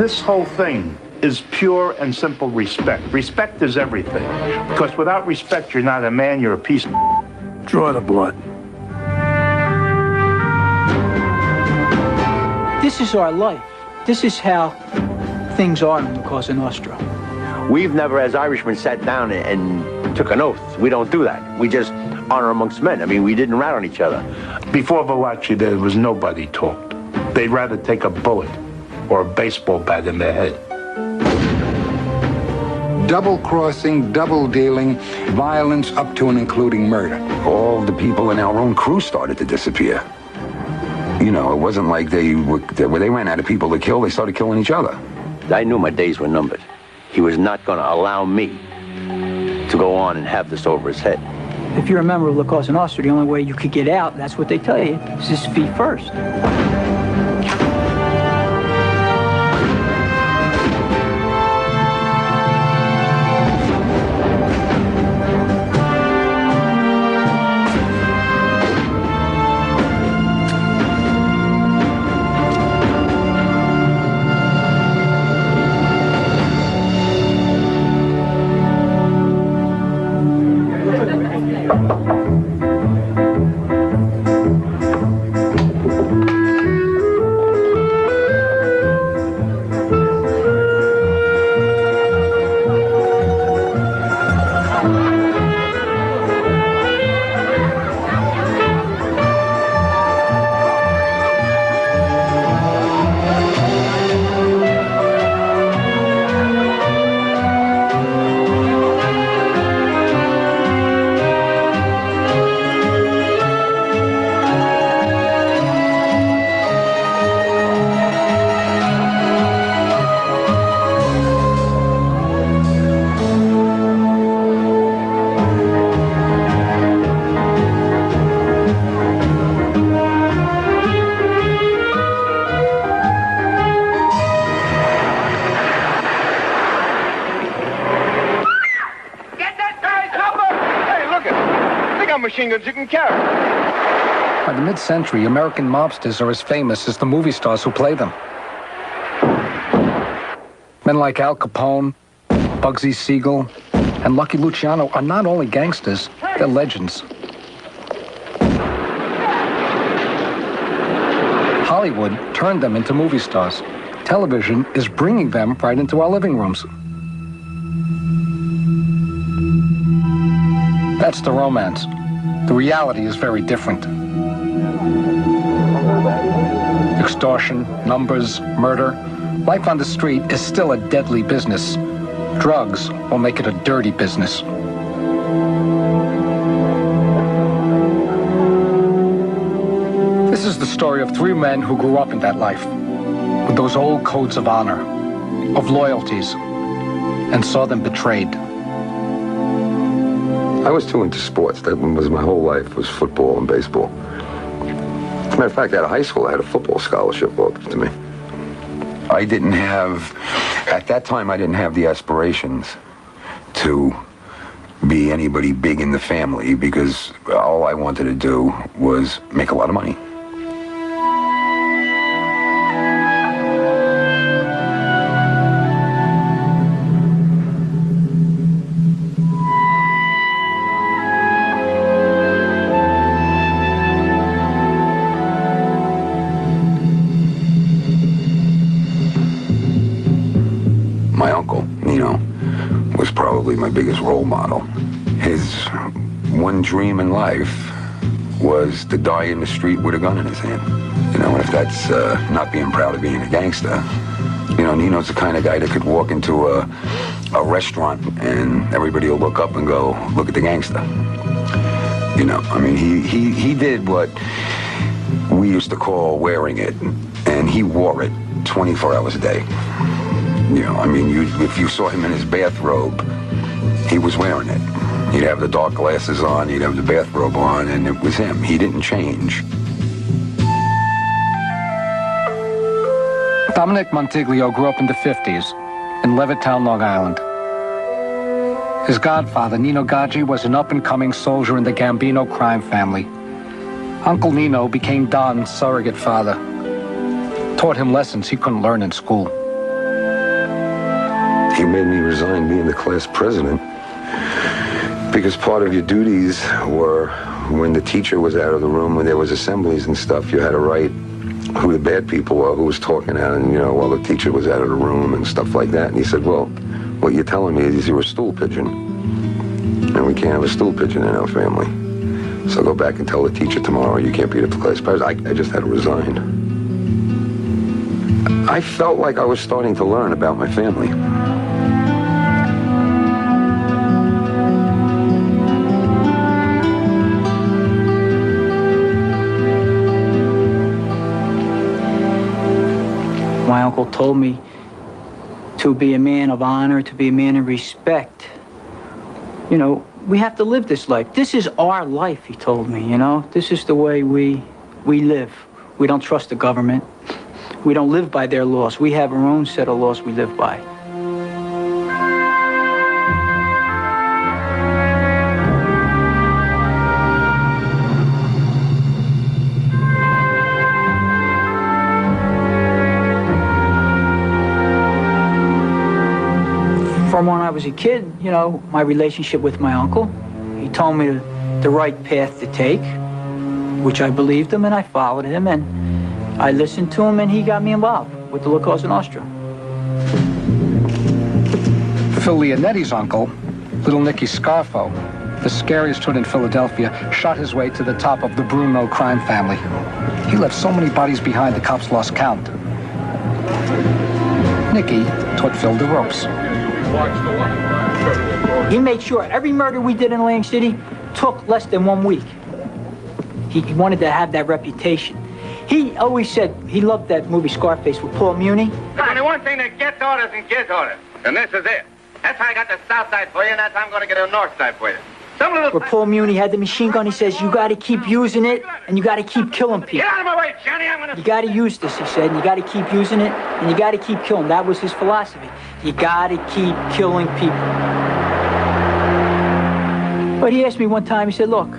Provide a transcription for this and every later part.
This whole thing is pure and simple respect. Respect is everything. Because without respect, you're not a man, you're a piece of... Draw the blood. This is our life. This is how things are in the Cosa Nostra. We've never, as Irishmen, sat down and took an oath. We don't do that. We just honor amongst men. I mean, we didn't rat on each other. Before Valachi, there was nobody talked. They'd rather take a bullet or a baseball bat in their head. Double-crossing, double-dealing, violence up to and including murder. All the people in our own crew started to disappear. You know, it wasn't like when they ran out of people to kill, they started killing each other. I knew my days were numbered. He was not going to allow me to go on and have this over his head. If you're a member of the Cosa Nostra, the only way you could get out, that's what they tell you, is just feet first. Machine guns you can carry. By the mid-century, American mobsters are as famous as the movie stars who play them. Men like Al Capone, Bugsy Siegel, and Lucky Luciano are not only gangsters, they're legends. Hollywood turned them into movie stars. Television is bringing them right into our living rooms. That's the romance. The reality is very different. Extortion, numbers, murder. Life on the street is still a deadly business. Drugs will make it a dirty business. This is the story of three men who grew up in that life, with those old codes of honor, of loyalties, and saw them betrayed. I was too into sports. That was my whole life, was football and baseball. As a matter of fact, out of high school, I had a football scholarship offered to me. I didn't have, at that time, I didn't have the aspirations to be anybody big in the family because all I wanted to do was make a lot of money. My uncle, Nino, was probably my biggest role model. His one dream in life was to die in the street with a gun in his hand. You know, and if that's not being proud of being a gangster, you know, Nino's the kind of guy that could walk into a restaurant and everybody will look up and go, look at the gangster. You know, I mean, he did what we used to call wearing it, and he wore it 24 hours a day. You know, I mean, if you saw him in his bathrobe, he was wearing it. He'd have the dark glasses on, he'd have the bathrobe on, and it was him. He didn't change. Dominic Montiglio grew up in the 50s in Levittown, Long Island. His godfather, Nino Gaggi, was an up-and-coming soldier in the Gambino crime family. Uncle Nino became Don's surrogate father, taught him lessons he couldn't learn in school. he made me resign being the class president because part of your duties were when the teacher was out of the room, when there was assemblies and stuff, you had to write who the bad people were, who was talking out, and, while the teacher was out of the room and stuff like that. And he said, well, what you're telling me is you're a stool pigeon. And we can't have a stool pigeon in our family. So go back and tell the teacher tomorrow you can't be the class president. I just had to resign. I felt like I was starting to learn about my family. My uncle told me to be a man of honor, to be a man of respect. We have to live this life. This is our life, he told me, This is the way we live. We don't trust the government. We don't live by their laws. We have our own set of laws we live by. From when I was a kid, my relationship with my uncle, he told me the right path to take, which I believed him and I followed him and I listened to him and he got me involved with the Cosa Nostra. Phil Leonetti's uncle, Little Nicky Scarfo, the scariest hood in Philadelphia, shot his way to the top of the Bruno crime family. He left so many bodies behind the cops lost count. Nicky taught Phil the ropes. He made sure every murder we did in Atlantic City took less than 1 week. He wanted to have that reputation. He always said he loved that movie Scarface with Paul Muni. There's only one thing that gets orders and gives orders, and this is it. That's how I got the south side for you, and that's how I'm going to get the north side for you. Where Paul Muni had the machine gun, he says, you got to keep using it, and you got to keep killing people. Get out of my way, Johnny, I'm going to... You got to use this, he said, and you got to keep using it, and you got to keep killing. That was his philosophy. You got to keep killing people. But he asked me one time, he said, look,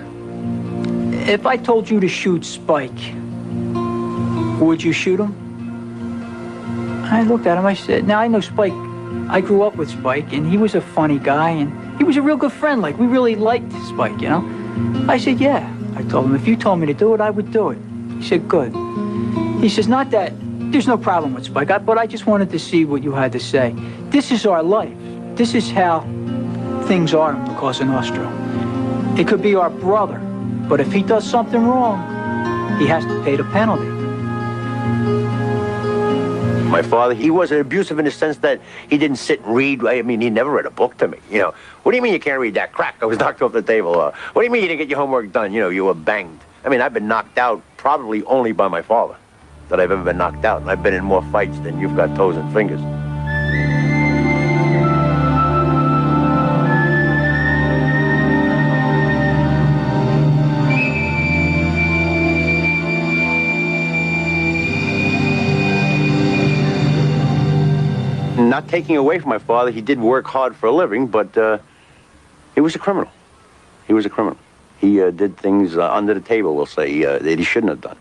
if I told you to shoot Spike, would you shoot him? I looked at him, I said, now I know Spike, I grew up with Spike, and he was a funny guy, and he was a real good friend, like, we really liked Spike, I said, yeah. I told him, if you told me to do it, I would do it. He said, good. He says, not that, there's no problem with Spike, but I just wanted to see what you had to say. This is our life. This is how things are in the Cosa Nostra. It could be our brother, but if he does something wrong, he has to pay the penalty. My father, he wasn't abusive in the sense that he didn't sit and read. I mean, he never read a book to me, What do you mean you can't read that? Crack, I was knocked off the table. What do you mean you didn't get your homework done? You were banged. I mean, I've been knocked out probably only by my father that I've ever been knocked out. And I've been in more fights than you've got toes and fingers. Not taking away from my father, he did work hard for a living, but he was a criminal. He was a criminal. He did things under the table, we'll say, that he shouldn't have done.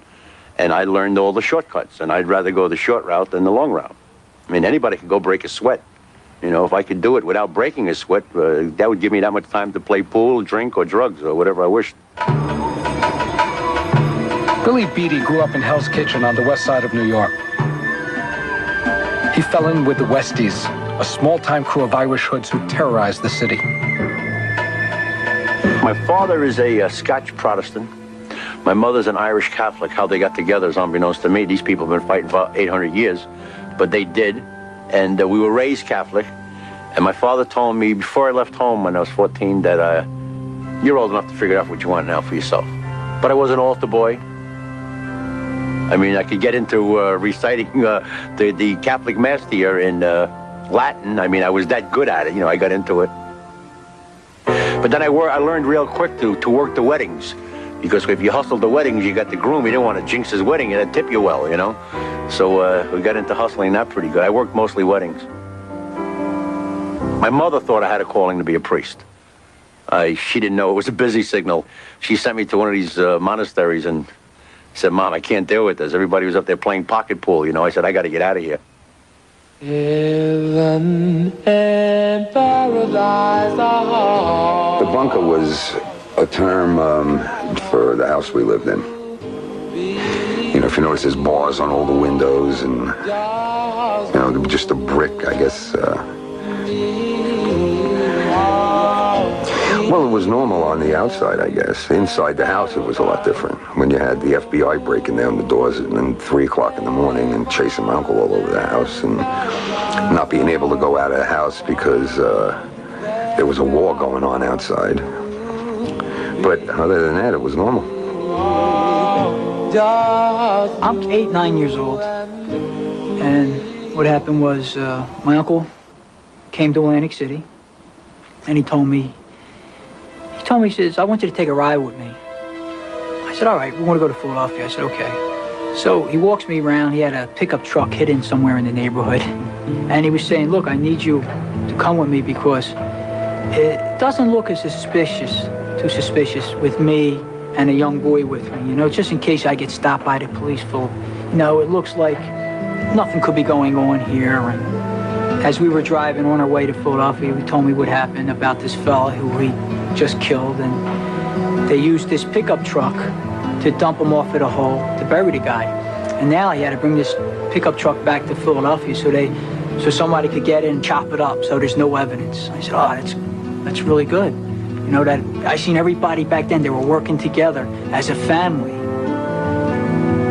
And I learned all the shortcuts, and I'd rather go the short route than the long route. I mean, anybody could go break a sweat. If I could do it without breaking a sweat, that would give me that much time to play pool, drink, or drugs, or whatever I wished. Billy Beatty grew up in Hell's Kitchen on the west side of New York. He fell in with the Westies, a small-time crew of Irish hoods who terrorized the city. My father is a Scotch Protestant. My mother's an Irish Catholic. How they got together is unbeknownst to me. These people have been fighting for 800 years, but they did. And we were raised Catholic. And my father told me before I left home when I was 14 that you're old enough to figure out what you want now for yourself. But I was an altar boy. I mean, I could get into reciting the Catholic Mass here in Latin. I mean, I was that good at it. I got into it. But then I learned real quick to work the weddings. Because if you hustled the weddings, you got the groom. You didn't want to jinx his wedding. It'd tip you well, So we got into hustling that pretty good. I worked mostly weddings. My mother thought I had a calling to be a priest. She didn't know it was a busy signal. She sent me to one of these monasteries and said, Mom, I can't deal with this. Everybody was up there playing pocket pool, I said, I got to get out of here. Heaven and paradise are. The bunker was a term for the house we lived in. You know, if you notice, there's bars on all the windows, and you know, just a brick, I guess. Well, it was normal on the outside, I guess. Inside the house, it was a lot different. When you had the FBI breaking down the doors at 3 o'clock in the morning and chasing my uncle all over the house, and not being able to go out of the house because there was a war going on outside. But other than that, it was normal. I'm 8, 9 years old, and what happened was my uncle came to Atlantic City, and he told me, he says, I want you to take a ride with me. I said, all right, we want to go to Philadelphia. I said, okay. So he walks me around. He had a pickup truck hidden somewhere in the neighborhood, and he was saying, look, I need you to come with me because it doesn't look as too suspicious with me and a young boy with me, you know, just in case I get stopped by the police. You know, it looks like nothing could be going on here. And as we were driving on our way to Philadelphia, he told me what happened about this fella who he just killed, and they used this pickup truck to dump him off at a hole to bury the guy. And now he had to bring this pickup truck back to Philadelphia so somebody could get it and chop it up so there's no evidence. I said, oh, that's really good. You know, that I seen everybody back then, they were working together as a family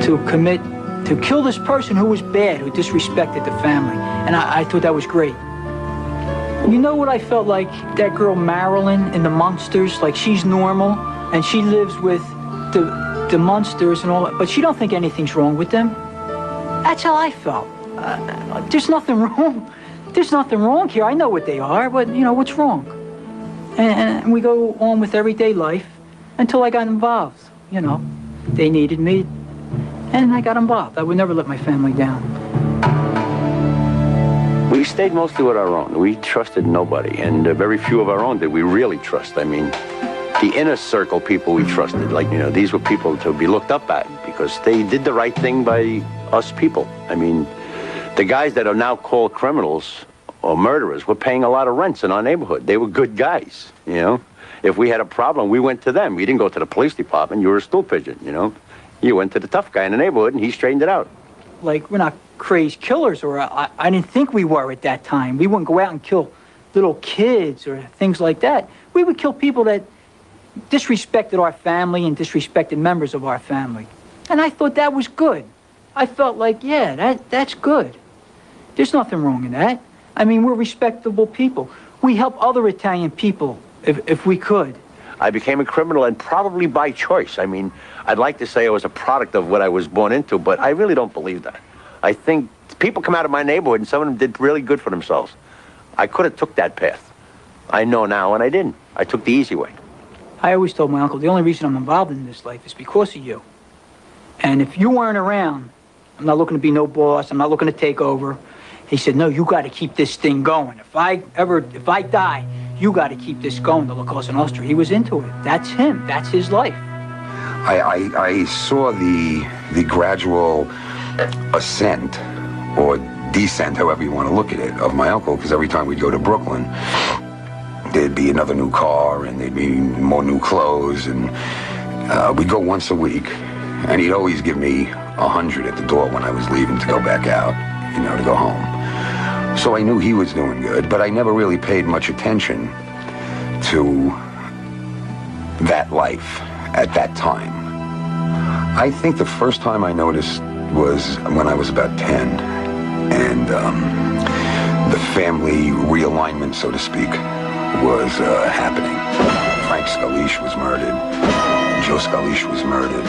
to kill this person who was bad, who disrespected the family. And I thought that was great. You know what I felt like? That girl Marilyn in the Munsters, like she's normal and she lives with the Munsters and all that, but she don't think anything's wrong with them. That's how I felt. There's nothing wrong. There's nothing wrong here. I know what they are, but you know, what's wrong? And we go on with everyday life until I got involved. You know, they needed me and I got involved. I would never let my family down. We stayed mostly with our own. We trusted nobody, and very few of our own did we really trust. I mean, the inner circle people we trusted, like, you know, these were people to be looked up at because they did the right thing by us people. I mean, the guys that are now called criminals or murderers were paying a lot of rents in our neighborhood. They were good guys, you know. If we had a problem, we went to them. We didn't go to the police department. You were a stool pigeon, you know. You went to the tough guy in the neighborhood, and he straightened it out. Like, we're not crazy killers, or I didn't think we were at that time. We wouldn't go out and kill little kids or things like that. We would kill people that disrespected our family and disrespected members of our family. And I thought that was good. I felt like, yeah, that's good. There's nothing wrong in that. I mean, we're respectable people. We help other Italian people if we could. I became a criminal, and probably by choice. I mean, I'd like to say I was a product of what I was born into, but I really don't believe that. I think people come out of my neighborhood, and some of them did really good for themselves. I could have took that path. I know now, and I didn't. I took the easy way. I always told my uncle, the only reason I'm involved in this life is because of you. And if you weren't around, I'm not looking to be no boss. I'm not looking to take over. He said, no, you got to keep this thing going. If I die, you got to keep this going, the Cosa Nostra. He was into it. That's him. That's his life. I saw the gradual ascent or descent, however you want to look at it, of my uncle, because every time we'd go to Brooklyn, there'd be another new car and there'd be more new clothes, and we'd go once a week, and he'd always give me $100 at the door when I was leaving to go back out, you know, to go home. So I knew he was doing good, but I never really paid much attention to that life at that time. I think the first time I noticed was when I was about 10, and the family realignment, so to speak, was happening. Frank Scalish was murdered, Joe Scalish was murdered,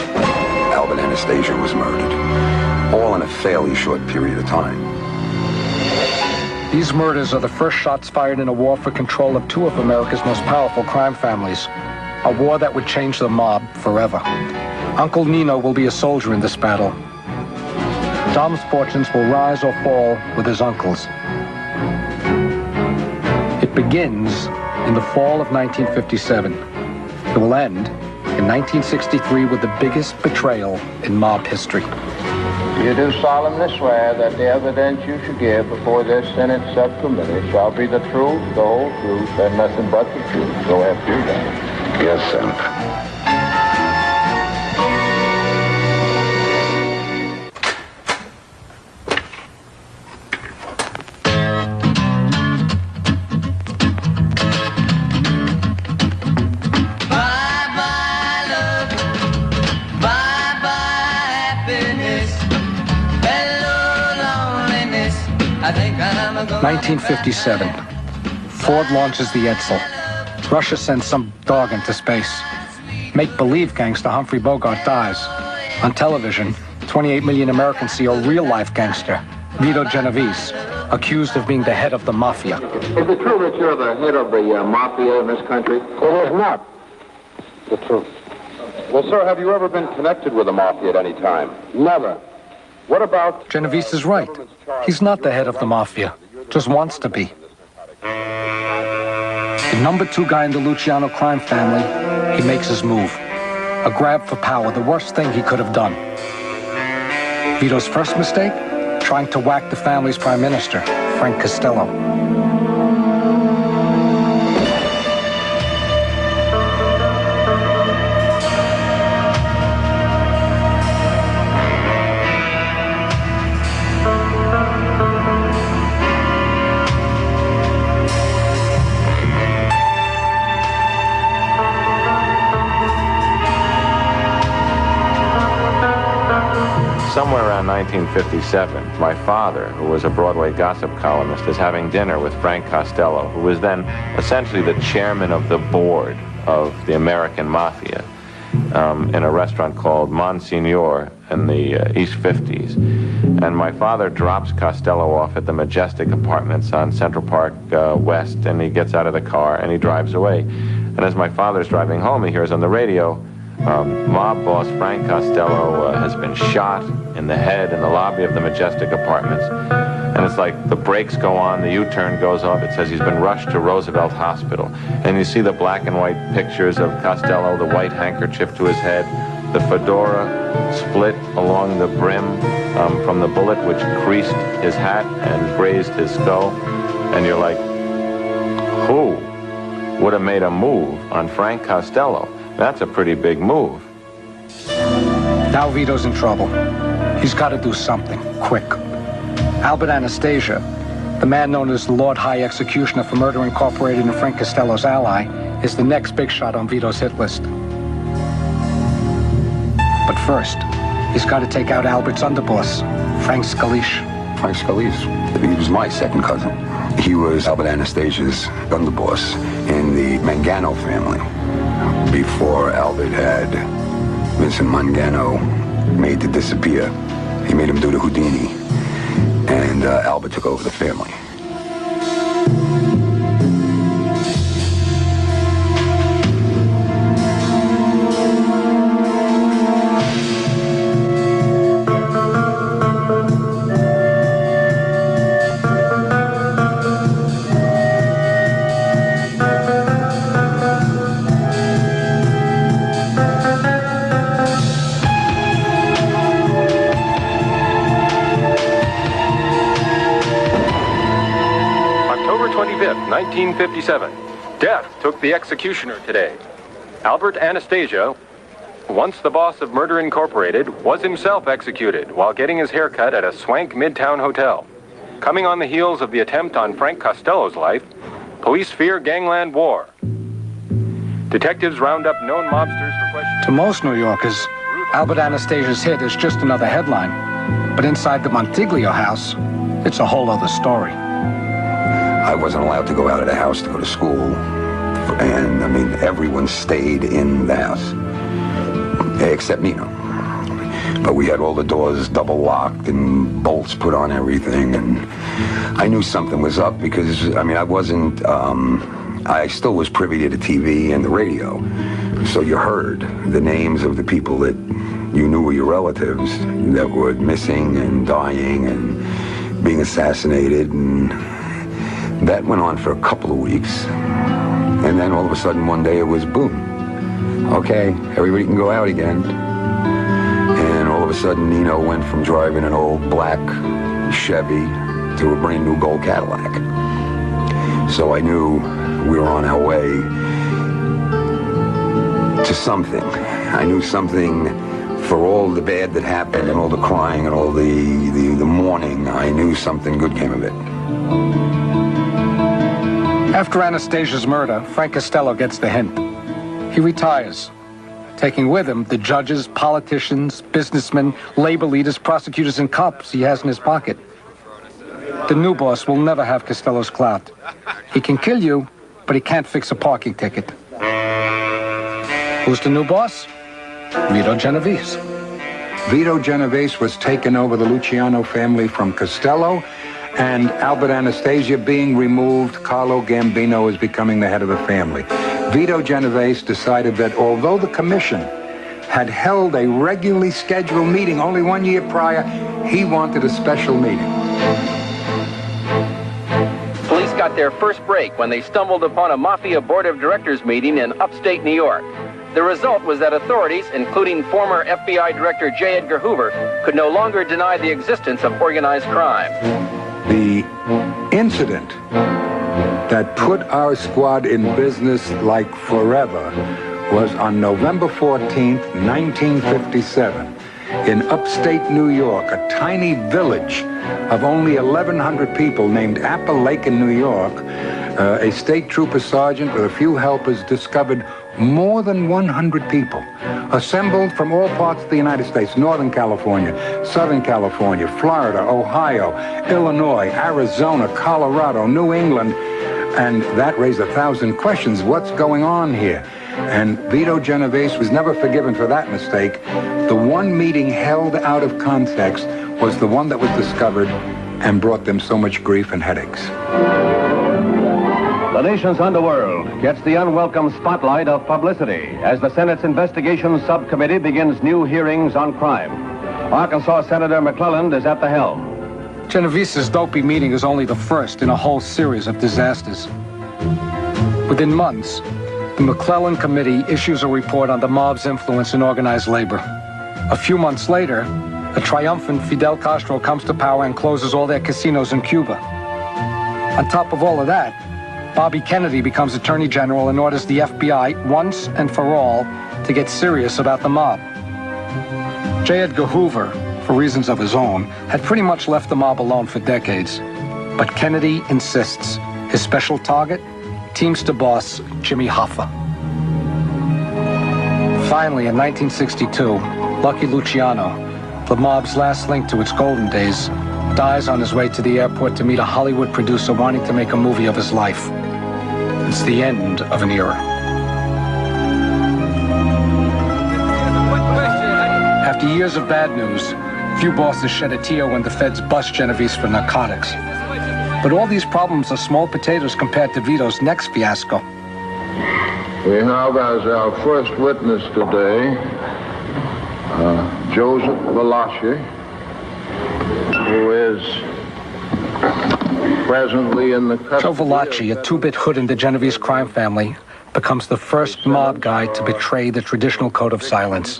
Albert Anastasia was murdered, all in a fairly short period of time. These murders are the first shots fired in a war for control of two of America's most powerful crime families. A war that would change the mob forever. Uncle Nino will be a soldier in this battle. Dom's fortunes will rise or fall with his uncle's. It begins in the fall of 1957. It will end in 1963 with the biggest betrayal in mob history. You do solemnly swear that the evidence you shall give before this Senate subcommittee shall be the truth, the whole truth, and nothing but the truth. So help you God. Yes, sir. 1957. Ford launches the Edsel. Russia sends some dog into space. Make-believe gangster Humphrey Bogart dies. On television, 28 million Americans see a real-life gangster, Vito Genovese, accused of being the head of the Mafia. Is it true that you're the head of the Mafia in this country? It is not the truth. Well, sir, have you ever been connected with the Mafia at any time? Never. What about... Genovese is right. He's not the head of the Mafia. Just wants to be. The number 2 guy in the Luciano crime family, he makes his move. A grab for power, the worst thing he could have done. Vito's first mistake? Trying to whack the family's prime minister, Frank Costello. Somewhere around 1957, my father, who was a Broadway gossip columnist, is having dinner with Frank Costello, who was then essentially the chairman of the board of the American Mafia, in a restaurant called Monsignor in the East 50s. And my father drops Costello off at the Majestic Apartments on Central Park West, and he gets out of the car and he drives away. And as my father's driving home, he hears on the radio, mob boss Frank Costello has been shot in the head in the lobby of the Majestic Apartments. And it's like the brakes go on, the U-turn goes off. It says he's been rushed to Roosevelt Hospital. And you see the black and white pictures of Costello, the white handkerchief to his head, the fedora split along the brim from the bullet which creased his hat and grazed his skull. And you're like, who would have made a move on Frank Costello? That's a pretty big move. Now Vito's in trouble. He's got to do something, quick. Albert Anastasia, the man known as the Lord High Executioner for Murder Incorporated and Frank Costello's ally, is the next big shot on Vito's hit list. But first, he's got to take out Albert's underboss, Frank Scalise. Frank Scalise, he was my second cousin. He was Albert Anastasia's underboss in the Mangano family. Before Albert had Vincent Mangano made to disappear, he made him do the Houdini, and Albert took over the family. October 25th, 1957. Death took the executioner today. Albert Anastasia, once the boss of Murder Incorporated, was himself executed while getting his hair cut at a swank midtown hotel. Coming on the heels of the attempt on Frank Costello's life, police fear gangland war. Detectives round up known mobsters for questioning. To most New Yorkers, Albert Anastasia's hit is just another headline. But inside the Montiglio house, it's a whole other story. I wasn't allowed to go out of the house to go to school. And, I mean, everyone stayed in the house. Except Nino. But we had all the doors double locked and bolts put on everything. And I knew something was up because, I mean, I wasn't... I still was privy to the TV and the radio. So you heard the names of the people that you knew were your relatives that were missing and dying and being assassinated. And that went on for a couple of weeks. And then all of a sudden one day it was boom. Okay, everybody can go out again. And all of of a sudden, Nino went from driving an old black Chevy to a brand new gold Cadillac. So I knew we were on our way to something. I knew something for all the bad that happened and all the crying and all the mourning. I knew something good came of it. After Anastasia's murder, Frank Costello gets the hint. He retires, taking with him the judges, politicians, businessmen, labor leaders, prosecutors, and cops he has in his pocket. The new boss will never have Costello's clout. He can kill you, but he can't fix a parking ticket. Who's the new boss? Vito Genovese. Vito Genovese was taken over the Luciano family from Costello, and Albert Anastasia being removed, Carlo Gambino is becoming the head of the family. Vito Genovese decided that although the commission had held a regularly scheduled meeting only 1 year prior, he wanted a special meeting. Police got their first break when they stumbled upon a Mafia board of directors meeting in upstate New York. The result was that authorities, including former FBI Director J. Edgar Hoover, could no longer deny the existence of organized crime. The incident that put our squad in business like forever was on November 14th, 1957, in upstate New York, a tiny village of only 1,100 people named Appalachian, New York. A state trooper sergeant with a few helpers discovered more than 100 people assembled from all parts of the United States: Northern California, Southern California, Florida, Ohio, Illinois, Arizona, Colorado, New England. And that raised 1,000 questions. What's going on here? And Vito Genovese was never forgiven for that mistake. The one meeting held out of context was the one that was discovered and brought them so much grief and headaches. The nation's underworld gets the unwelcome spotlight of publicity as the Senate's Investigations Subcommittee begins new hearings on crime. Arkansas Senator McClelland is at the helm. Genovese's dopey meeting is only the first in a whole series of disasters. Within months, the McClelland Committee issues a report on the mob's influence in organized labor. A few months later, a triumphant Fidel Castro comes to power and closes all their casinos in Cuba. On top of all of that, Bobby Kennedy becomes Attorney General and orders the FBI, once and for all, to get serious about the mob. J. Edgar Hoover, for reasons of his own, had pretty much left the mob alone for decades. But Kennedy insists. His special target? Teamster boss Jimmy Hoffa. Finally, in 1962, Lucky Luciano, the mob's last link to its golden days, dies on his way to the airport to meet a Hollywood producer wanting to make a movie of his life. It's the end of an era. After years of bad news, few bosses shed a tear when the feds bust Genovese for narcotics. But all these problems are small potatoes compared to Vito's next fiasco. We have as our first witness today, Joseph Valachi, who is presently in the custody. Joe Valachi, a two-bit hood in the Genovese crime family, becomes the first mob guy to betray the traditional code of silence.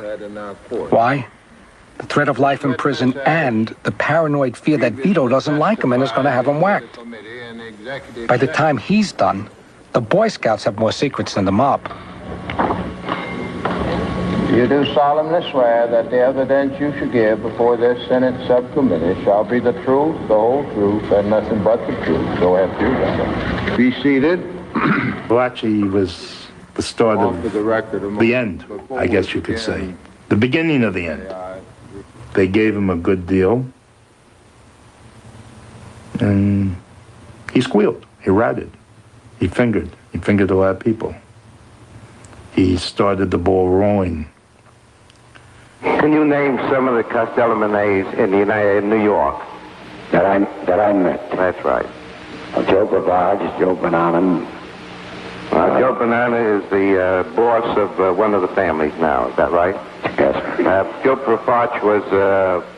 Why? The threat of life in prison and the paranoid fear that Vito doesn't like him and is going to have him whacked. By the time he's done, the Boy Scouts have more secrets than the mob. You do solemnly swear that the evidence you should give before this Senate subcommittee shall be the truth, the whole truth, and nothing but the truth. So help you God. Be seated. Valachi was the start of the end, I guess you could say. The beginning of the end. They gave him a good deal, and he squealed, he ratted, he fingered a lot of people. He started the ball rolling. Can you name some of the Costello in New York that I met? That's right. Joe Bravage, Joe Banana. Joe Banana is the boss of one of the families now, is that right? Yes. Joe Bravage was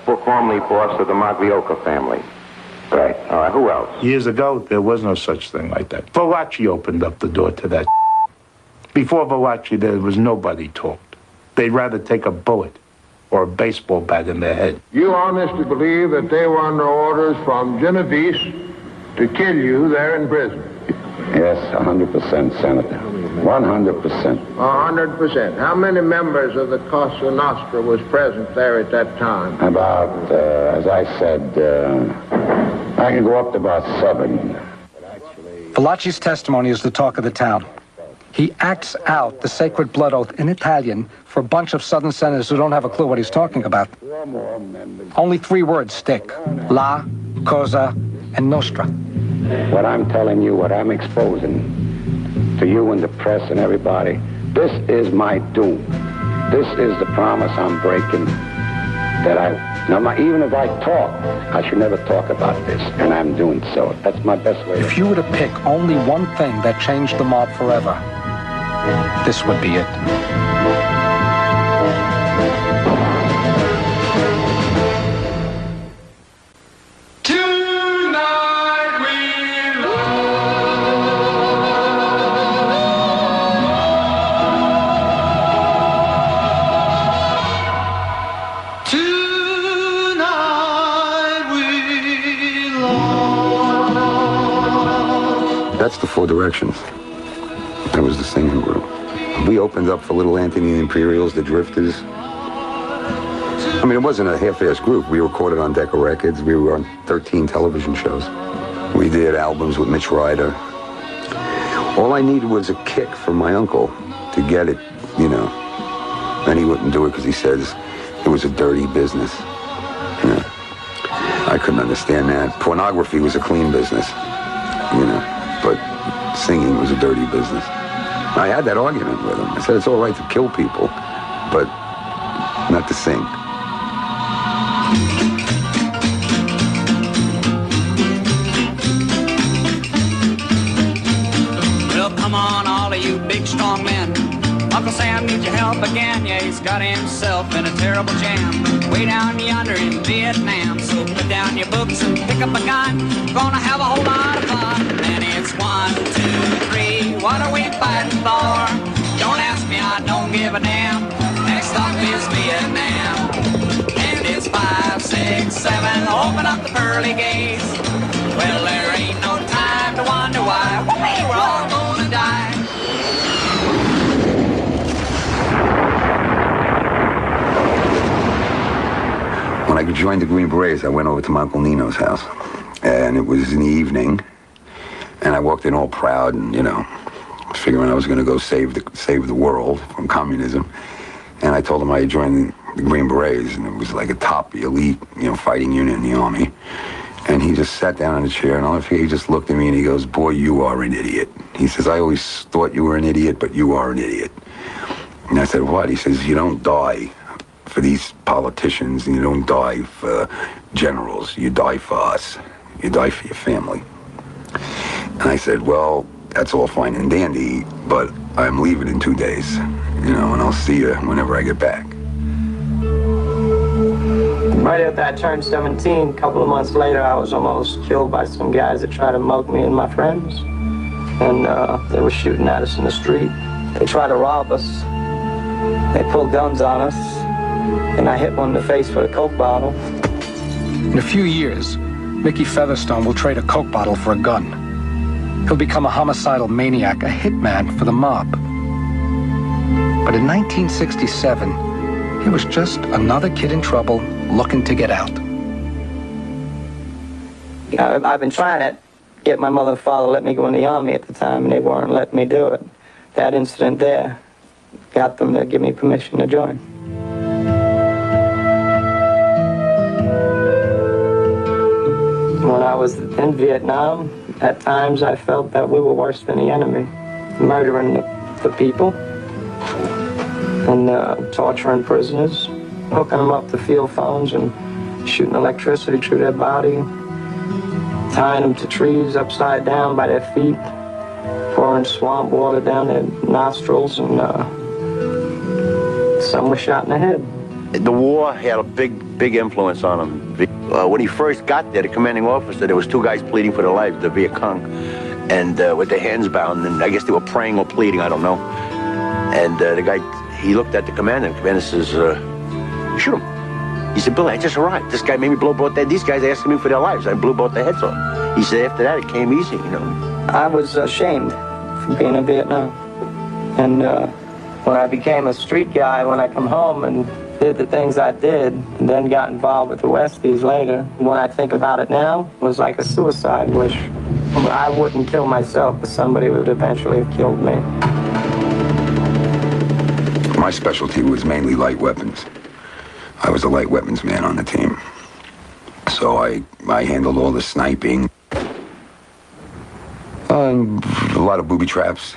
formerly boss of the Maglioka family. Right. All right, who else? Years ago, there was no such thing like that. Valachi opened up the door to that. Before Valachi, there was nobody talked. They'd rather take a bullet or a baseball bat in their head. You honestly believe that they were under orders from Genovese to kill you there in prison? Yes, 100%, Senator. 100%. 100%. How many members of the Cosa Nostra was present there at that time? About, as I said, I can go up to about 7. Valachi's testimony is the talk of the town. He acts out the sacred blood oath in Italian for a bunch of Southern senators who don't have a clue what he's talking about. Only 3 words stick: La, Cosa, and Nostra. What I'm telling you, what I'm exposing to you and the press and everybody, this is my doom. This is the promise I'm breaking. Even if I talk, I should never talk about this, and I'm doing so. That's my best way. If you were to pick only one thing that changed the mob forever, this would be it. That's the 4 Directions. That was the singing group. We opened up for Little Anthony and the Imperials, the Drifters. I mean, it wasn't a half-assed group. We recorded on Decca Records. We were on 13 television shows. We did albums with Mitch Ryder. All I needed was a kick from my uncle to get it, you know. And he wouldn't do it because he says it was a dirty business. Yeah. I couldn't understand that. Pornography was a clean business, you know. But singing was a dirty business. I had that argument with him. I said it's all right to kill people, but not to sing. Well, come on, all of you big, strong men. Uncle Sam needs your help again. Yeah, he's got himself in a terrible jam way down yonder in Vietnam. So put down your books and pick up a gun. Gonna have a whole lot of fun. And it's 1, 2, 3. What are we fighting for? Don't ask me, I don't give a damn. Next stop is Vietnam. And it's 5, 6, 7. Open up the pearly gates. Well, there ain't no time to wonder why. We're all gonna die. When I joined the Green Berets, I went over to my Uncle Nino's house. And it was in the evening. And I walked in all proud and, you know, figuring I was going to go save the world from communism. And I told him I had joined the Green Berets, and it was like a top elite, you know, fighting unit in the Army. And he just sat down in a chair, and I'll never forget, he just looked at me and he goes, "Boy, you are an idiot." He says, "I always thought you were an idiot, but you are an idiot." And I said, "What?" He says, "You don't die for these politicians, and you don't die for generals. You die for us. You die for your family." And I said, "Well, that's all fine and dandy, but I'm leaving in 2 days, you know, and I'll see you whenever I get back." Right after I turned 17, a couple of months later, I was almost killed by some guys that tried to mug me and my friends. And they were shooting at us in the street. They tried to rob us. They pulled guns on us. And I hit one in the face with a Coke bottle. In a few years, Mickey Featherstone will trade a Coke bottle for a gun. He'll become a homicidal maniac, a hitman for the mob. But in 1967, he was just another kid in trouble looking to get out. I've been trying to get my mother and father to let me go in the Army at the time, and they weren't letting me do it. That incident there got them to give me permission to join. When I was in Vietnam, at times I felt that we were worse than the enemy, murdering the people and torturing prisoners, hooking them up to field phones and shooting electricity through their body, tying them to trees upside down by their feet, pouring swamp water down their nostrils, and some were shot in the head. The war had a big influence on him. When he first got there, the commanding officer, there was 2 guys pleading for their lives, the Viet Cong, and with their hands bound, and I guess they were praying or pleading, I don't know. And the guy, he looked at the commander, and the commander says, Shoot him. He said, Billy, I just arrived. This guy made me blow both their... These guys asking me for their lives. I blew both their heads off. He said, after that, it came easy, you know. I was ashamed for being in Vietnam. And when I became a street guy, when I come home and did the things I did, and then got involved with the Westies later, when I think about it now, it was like a suicide wish. I wouldn't kill myself, but somebody would eventually have killed me. My specialty was mainly light weapons. I was a light weapons man on the team. So I handled all the sniping. A lot of booby traps.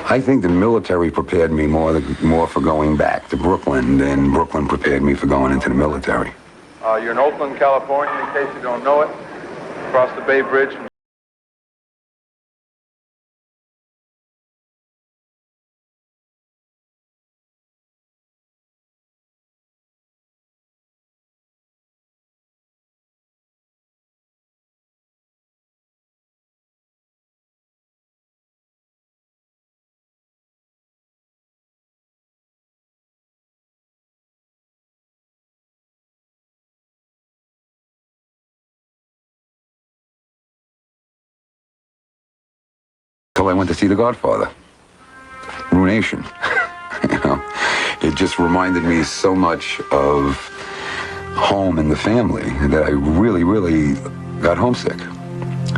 I think the military prepared me more for going back to Brooklyn than Brooklyn prepared me for going into the military. You're in Oakland, California, in case you don't know it. Across the Bay Bridge. Until I went to see The Godfather. Ruination. You know, it just reminded me so much of home and the family that I really, really got homesick.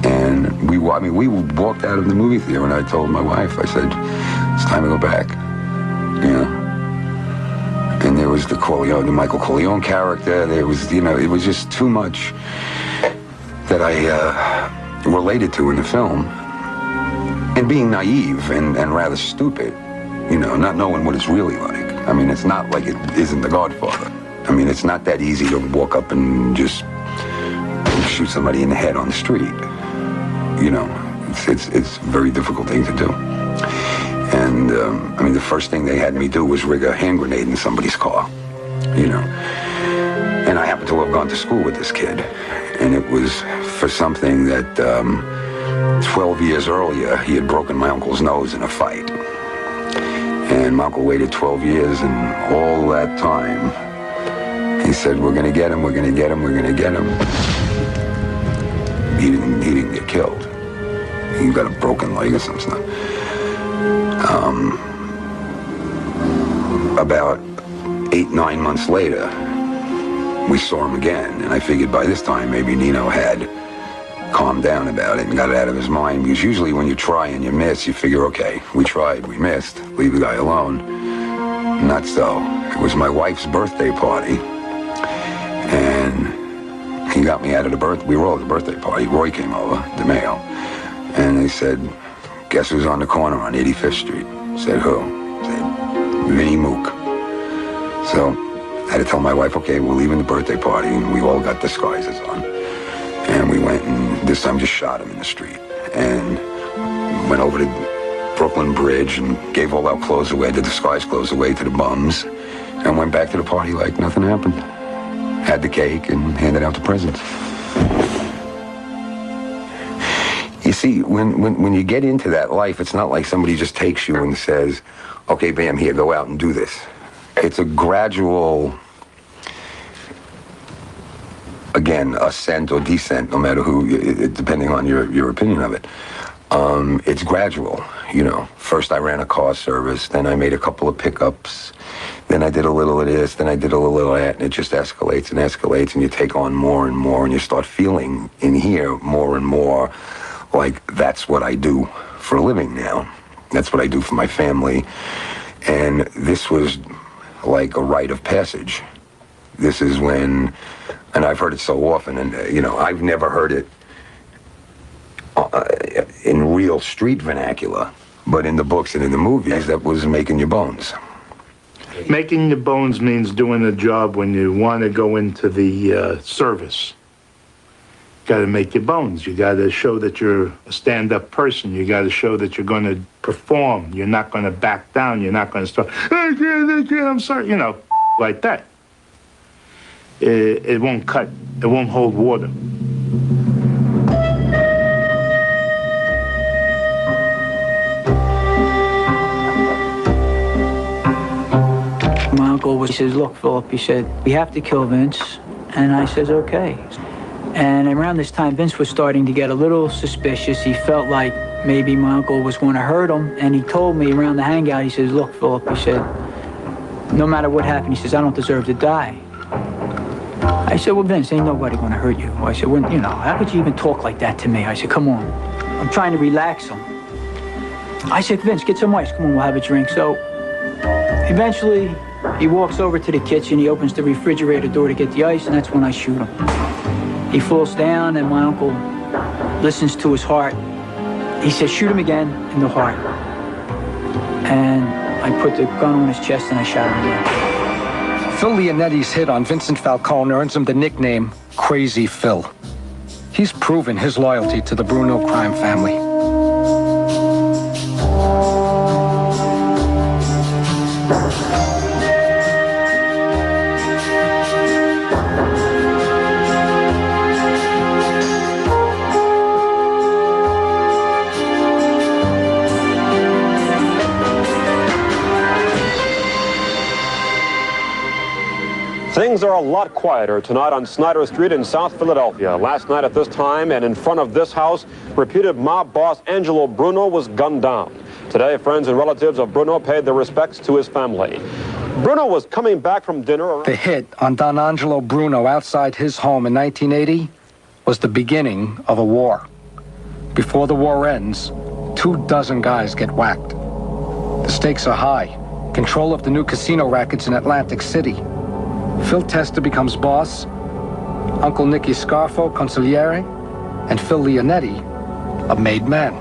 And we walked out of the movie theater, and I told my wife, I said, it's time to go back. You know. And there was the Michael Corleone character. There was, you know, it was just too much that I related to in the film. And being naive and rather stupid, you know, not knowing what it's really like. I mean, it's not like it isn't The Godfather. I mean, it's not that easy to walk up and just shoot somebody in the head on the street. You know, it's a very difficult thing to do. And, I mean, the first thing they had me do was rig a hand grenade in somebody's car, you know. And I happened to have gone to school with this kid. And it was for something that, 12 years earlier, he had broken my uncle's nose in a fight. And my uncle waited 12 years, and all that time, he said, we're gonna get him, we're gonna get him, we're gonna get him. He didn't get killed. He got a broken leg or some stuff. About 8-9 months later, we saw him again, and I figured by this time maybe Nino had calmed down about it and got it out of his mind, because usually when you try and you miss, you figure, okay, we tried, we missed, leave the guy alone. Not so. It was my wife's birthday party, and he got me out of the birthday. We were all at the birthday party. Roy came over, DeMayo, and they said, guess who's on the corner on 85th Street? I said, who? I said, Vinnie Mook. So I had to tell my wife, okay, we're leaving the birthday party, and we all got disguises on. And we went and this time just shot him in the street. And went over to Brooklyn Bridge and gave all our clothes away, the disguise clothes away to the bums, and went back to the party like nothing happened. Had the cake and handed out the presents. You see, when you get into that life, it's not like somebody just takes you and says, okay, bam, here, go out and do this. It's a gradual, again, ascent or descent, no matter who, depending on your opinion of it. It's gradual, you know. First I ran a car service, then I made a couple of pickups, then I did a little of this, then I did a little of that, and it just escalates and escalates, and you take on more and more, and you start feeling in here more and more like that's what I do for a living now. That's what I do for my family. And this was like a rite of passage. This is when, and I've heard it so often, and you know, I've never heard it in real street vernacular, but in the books and in the movies, that was making your bones. Making your bones means doing a job when you want to go into the service. You got to make your bones. You got to show that you're a stand-up person. You got to show that you're going to perform. You're not going to back down. You're not going to start, I can't, I'm sorry, you know, like that. It won't cut. It won't hold water. was, he says, look, Philip, he said, we have to kill Vince. And I says, okay. And around this time, Vince was starting to get a little suspicious. He felt like maybe my uncle was going to hurt him. And he told me around the hangout, he says, look, Philip, he said, no matter what happened, he says, I don't deserve to die. I said, well, Vince, ain't nobody going to hurt you. I said, well, you know, how could you even talk like that to me? I said, come on. I'm trying to relax him. I said, Vince, get some ice. Come on, we'll have a drink. So eventually, he walks over to the kitchen. He opens the refrigerator door to get the ice, and that's when I shoot him. He falls down, and my uncle listens to his heart. He says, shoot him again in the heart. And I put the gun on his chest, and I shot him again. Phil Leonetti's hit on Vincent Falcone earns him the nickname Crazy Phil. He's proven his loyalty to the Bruno crime family. Things are a lot quieter tonight on Snyder Street in South Philadelphia. Last night at this time and in front of this house, reputed mob boss Angelo Bruno was gunned down. Today, friends and relatives of Bruno paid their respects to his family. Bruno was coming back from dinner. The hit on Don Angelo Bruno outside his home in 1980 was the beginning of a war. Before the war ends, 24 guys get whacked. The stakes are high. Control of the new casino rackets in Atlantic City. Phil Testa becomes boss, Uncle Nicky Scarfo consigliere, and Phil Leonetti a made man.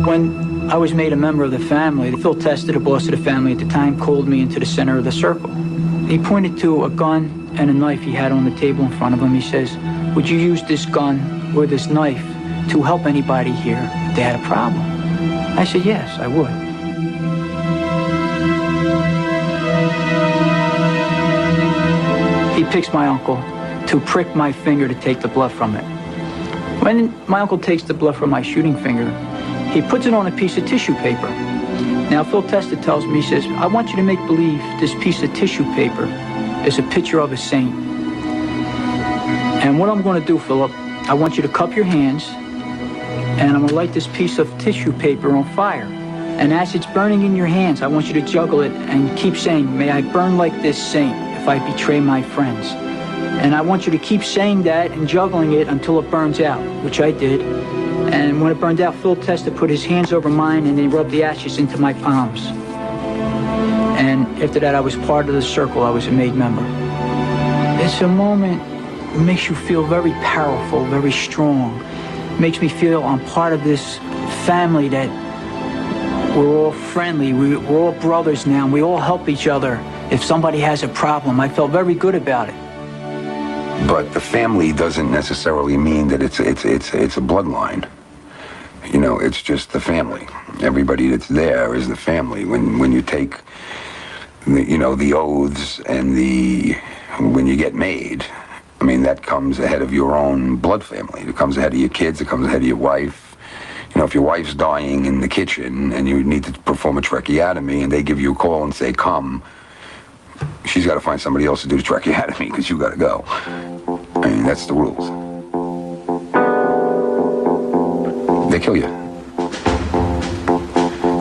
When I was made a member of the family, Phil Testa, the boss of the family at the time, called me into the center of the circle. He pointed to a gun and a knife he had on the table in front of him. He says, would you use this gun or this knife to help anybody here if they had a problem? I said, yes, I would. He picks my uncle to prick my finger to take the blood from it. When my uncle takes the blood from my shooting finger, he puts it on a piece of tissue paper. Now, Phil Testa tells me, he says, I want you to make believe this piece of tissue paper is a picture of a saint. And what I'm going to do, Philip, I want you to cup your hands, and I'm going to light this piece of tissue paper on fire. And as it's burning in your hands, I want you to juggle it and keep saying, may I burn like this saint if I betray my friends. And I want you to keep saying that and juggling it until it burns out, which I did. And when it burned out, Phil Testa put his hands over mine and he rubbed the ashes into my palms. And after that, I was part of the circle. I was a made member. It's a moment that makes you feel very powerful, very strong. It makes me feel I'm part of this family that we're all friendly. We're all brothers now. And we all help each other if somebody has a problem. I felt very good about it. But the family doesn't necessarily mean that it's a bloodline. You know, it's just the family. Everybody that's there is the family. When you take, the oaths and when you get made, I mean, that comes ahead of your own blood family. It comes ahead of your kids. It comes ahead of your wife. You know, if your wife's dying in the kitchen and you need to perform a tracheotomy and they give you a call and say, come, she's got to find somebody else to do the tracheotomy because you got to go. I mean, that's the rules. They kill you.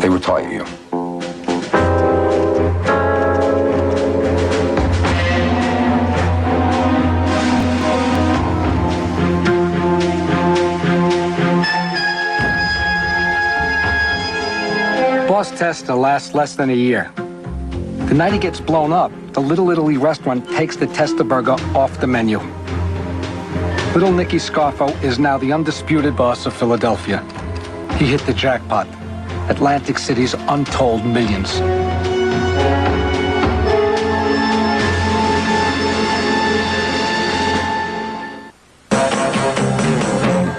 They retire you. Boss Testa lasts less than a year. The night he gets blown up, the Little Italy restaurant takes the Testa burger off the menu. Little Nicky Scarfo is now the undisputed boss of Philadelphia. He hit the jackpot. Atlantic City's untold millions.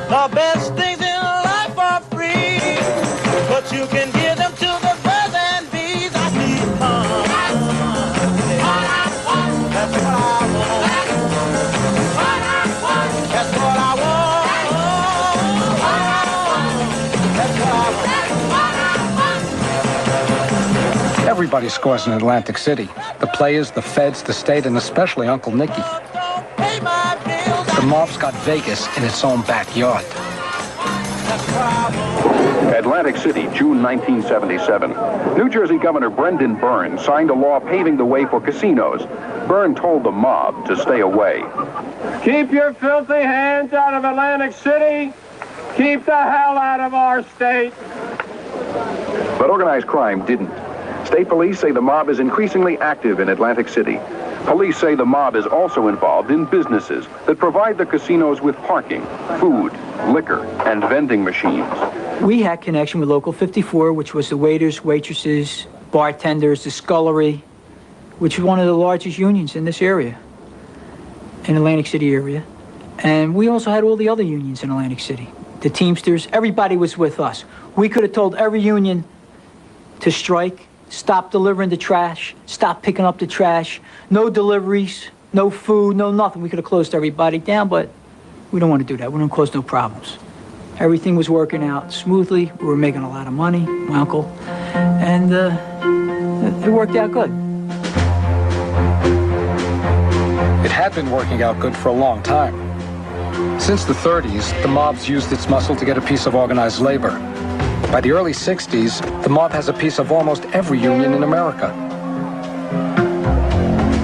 The best things in life are free, but you can give them to the birds and bees. I need fun. That's what I want. That's what I want. That's what I want. That's what I want. Everybody scores in Atlantic City. The players, the feds, the state, and especially Uncle Nicky. The mob's got Vegas in its own backyard. Atlantic City, June 1977. New Jersey Governor Brendan Byrne signed a law paving the way for casinos. Byrne told the mob to stay away. Keep your filthy hands out of Atlantic City. Keep the hell out of our state. But organized crime didn't. State police say the mob is increasingly active in Atlantic City. Police say the mob is also involved in businesses that provide the casinos with parking, food, liquor, and vending machines. We had connection with Local 54, which was the waiters, waitresses, bartenders, the scullery, which is one of the largest unions in this area, in Atlantic City area. And we also had all the other unions in Atlantic City. The Teamsters, everybody was with us. We could have told every union to strike, stop delivering the trash, stop picking up the trash, no deliveries, no food, no nothing. We could have closed everybody down, but we don't want to do that. We don't cause no problems. Everything was working out smoothly. We were making a lot of money, my uncle, and it worked out good. It had been working out good for a long time. Since the 30s, the mob's used its muscle to get a piece of organized labor. By the early 60s, the mob has a piece of almost every union in America.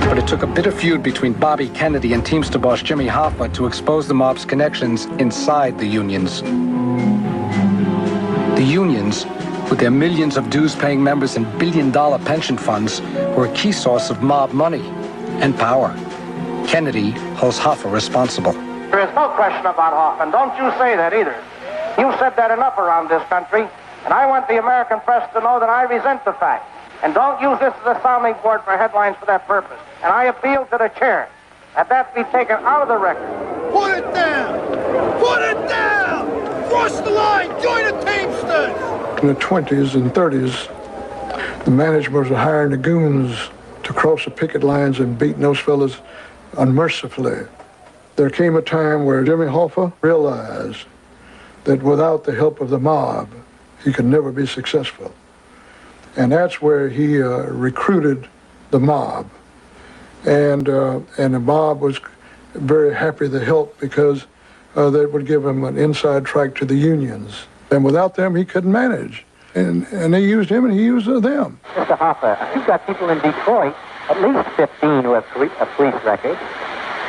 But it took a bitter feud between Bobby Kennedy and Teamster boss Jimmy Hoffa to expose the mob's connections inside the unions. The unions, with their millions of dues-paying members and billion-dollar pension funds, were a key source of mob money and power. Kennedy holds Hoffa responsible. There is no question about Hoffman. Don't you say that either. You said that enough around this country, and I want the American press to know that I resent the fact. And don't use this as a sounding board for headlines for that purpose. And I appeal to the chair that that be taken out of the record. Put it down! Put it down! Cross the line! Join the Teamsters! In the 20s and 30s, the management was hiring the goons to cross the picket lines and beating those fellas unmercifully. There came a time where Jimmy Hoffa realized that without the help of the mob, he could never be successful. And that's where he recruited the mob. And the mob was very happy to help because that would give him an inside track to the unions. And without them, he couldn't manage. And they used him and he used them. Mr. Hoffa, you've got people in Detroit, at least 15 who have a police record.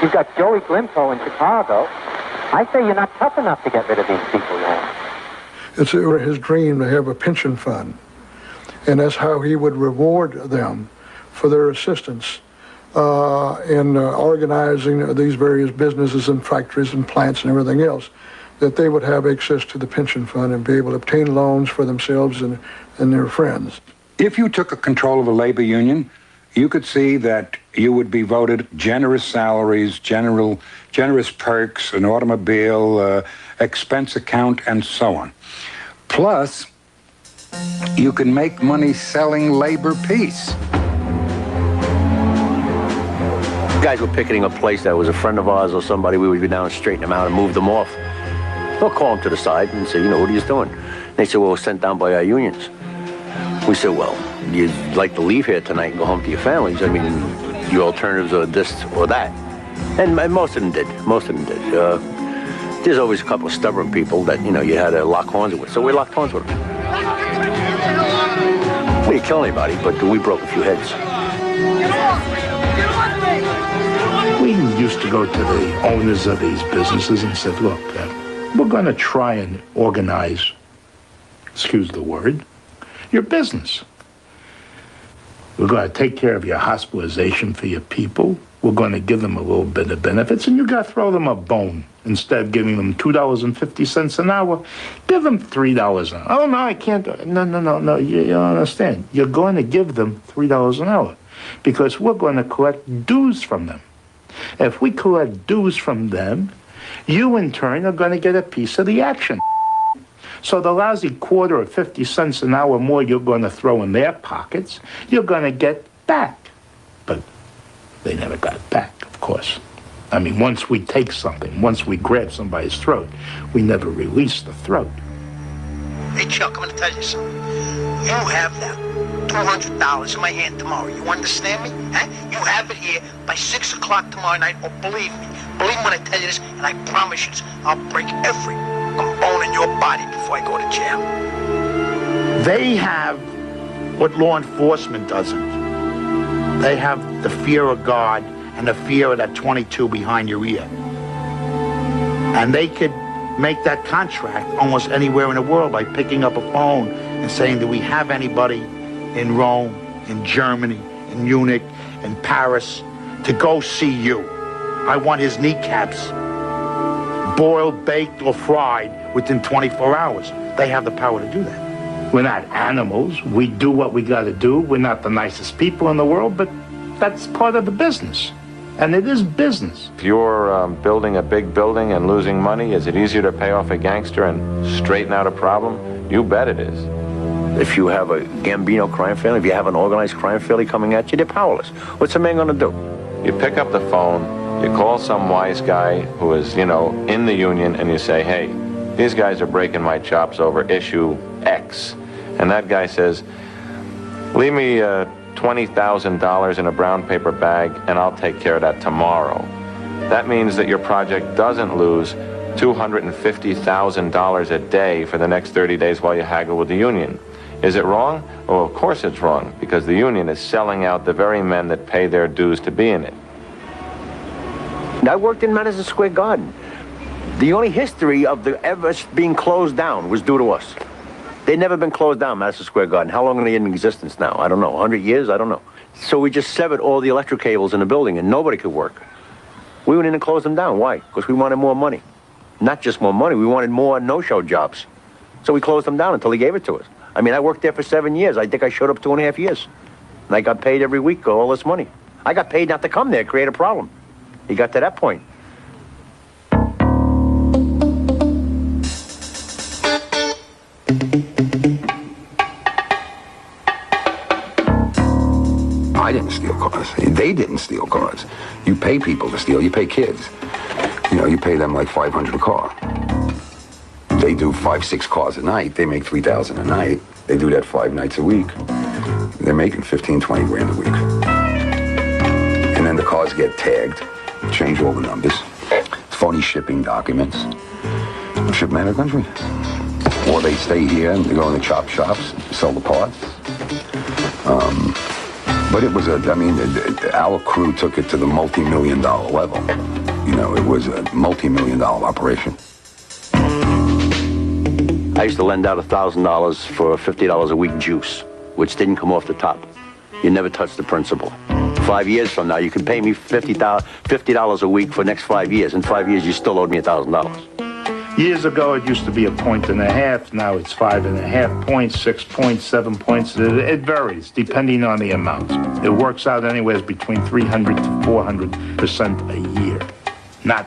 You've got Joey Glimpo in Chicago. I say you're not tough enough to get rid of these people now. It's his dream to have a pension fund. And that's how he would reward them for their assistance in organizing these various businesses and factories and plants and everything else, that they would have access to the pension fund and be able to obtain loans for themselves and their friends. If you took control of a labor union, you could see that you would be voted generous salaries, generous perks, an automobile, expense account, and so on. Plus, you can make money selling labor peace. Guys were picketing a place that was a friend of ours or somebody, we would be down and straighten them out and move them off. We'll call them to the side and say, what are you doing? And they said, well, we're sent down by our unions. We said, well, you'd like to leave here tonight and go home to your families. I mean, your alternatives are this or that. And most of them did. There's always a couple of stubborn people that, you had to lock horns with. So we locked horns with them. We didn't kill anybody, but we broke a few heads. We used to go to the owners of these businesses and said, look, we're going to try and organize, excuse the word, your business. We're going to take care of your hospitalization for your people. We're going to give them a little bit of benefits, and you got to throw them a bone. Instead of giving them $2.50 an hour, give them $3 an hour. Oh, no, I can't. No. You don't understand. You're going to give them $3 an hour because we're going to collect dues from them. If we collect dues from them, you, in turn, are going to get a piece of the action. So the lousy quarter or 50 cents an hour more you're going to throw in their pockets, you're going to get back. But they never got it back, of course. I mean, once we take something, once we grab somebody's throat, we never release the throat. Hey, Chuck, I'm going to tell you something. You have that $200 in my hand tomorrow. You understand me? Huh? You have it here by 6 o'clock tomorrow night, or believe me when I tell you this, and I promise you, I'll break every bone in your body before I go to jail. They have what law enforcement doesn't. They have the fear of God and the fear of that 22 behind your ear. And they could make that contract almost anywhere in the world by picking up a phone and saying, do we have anybody in Rome, in Germany, in Munich, in Paris to go see you? I want his kneecaps boiled, baked, or fried within 24 hours. They have the power to do that. We're not animals. We do what we got to do. We're not the nicest people in the world, but that's part of the business. And it is business. If you're building a big building and losing money, is it easier to pay off a gangster and straighten out a problem? You bet it is. If you have a Gambino crime family, if you have an organized crime family coming at you, they're powerless. What's a man going to do? You pick up the phone, you call some wise guy who is, in the union, and you say, hey, these guys are breaking my chops over issue X. And that guy says, leave me $20,000 in a brown paper bag, and I'll take care of that tomorrow. That means that your project doesn't lose $250,000 a day for the next 30 days while you haggle with the union. Is it wrong? Well, of course it's wrong, because the union is selling out the very men that pay their dues to be in it. I worked in Madison Square Garden. The only history of the ever being closed down was due to us. They'd never been closed down, Madison Square Garden. How long are they in existence now? I don't know. 100 years? I don't know. So we just severed all the electric cables in the building, and nobody could work. We went in and closed them down. Why? Because we wanted more money. Not just more money. We wanted more no-show jobs. So we closed them down until he gave it to us. I mean, I worked there for 7 years. I think I showed up 2.5 years. And I got paid every week all this money. I got paid not to come there, create a problem. He got to that point. I didn't steal cars. They didn't steal cars. You pay people to steal. You pay kids. You pay them like $500 a car. They do 5-6 cars a night. They make $3,000 a night. They do that 5 nights a week. They're making 15, 20 grand a week. And then the cars get tagged, change all the numbers, phony shipping documents, ship them out of the country. Or they stay here and they go in the chop shops, sell the parts. But it was our crew took it to the multi-million-dollar level. It was a multi-million-dollar operation. I used to lend out $1,000 for $50 a week juice, which didn't come off the top. You never touched the principal. 5 years from now, you can pay me $50 a week for the next 5 years. In 5 years, you still owed me $1,000. Years ago, it used to be 1.5 points. Now it's 5.5 points, 6 points, 7 points. It varies depending on the amount. It works out anywhere between 300 to 400% a year. No.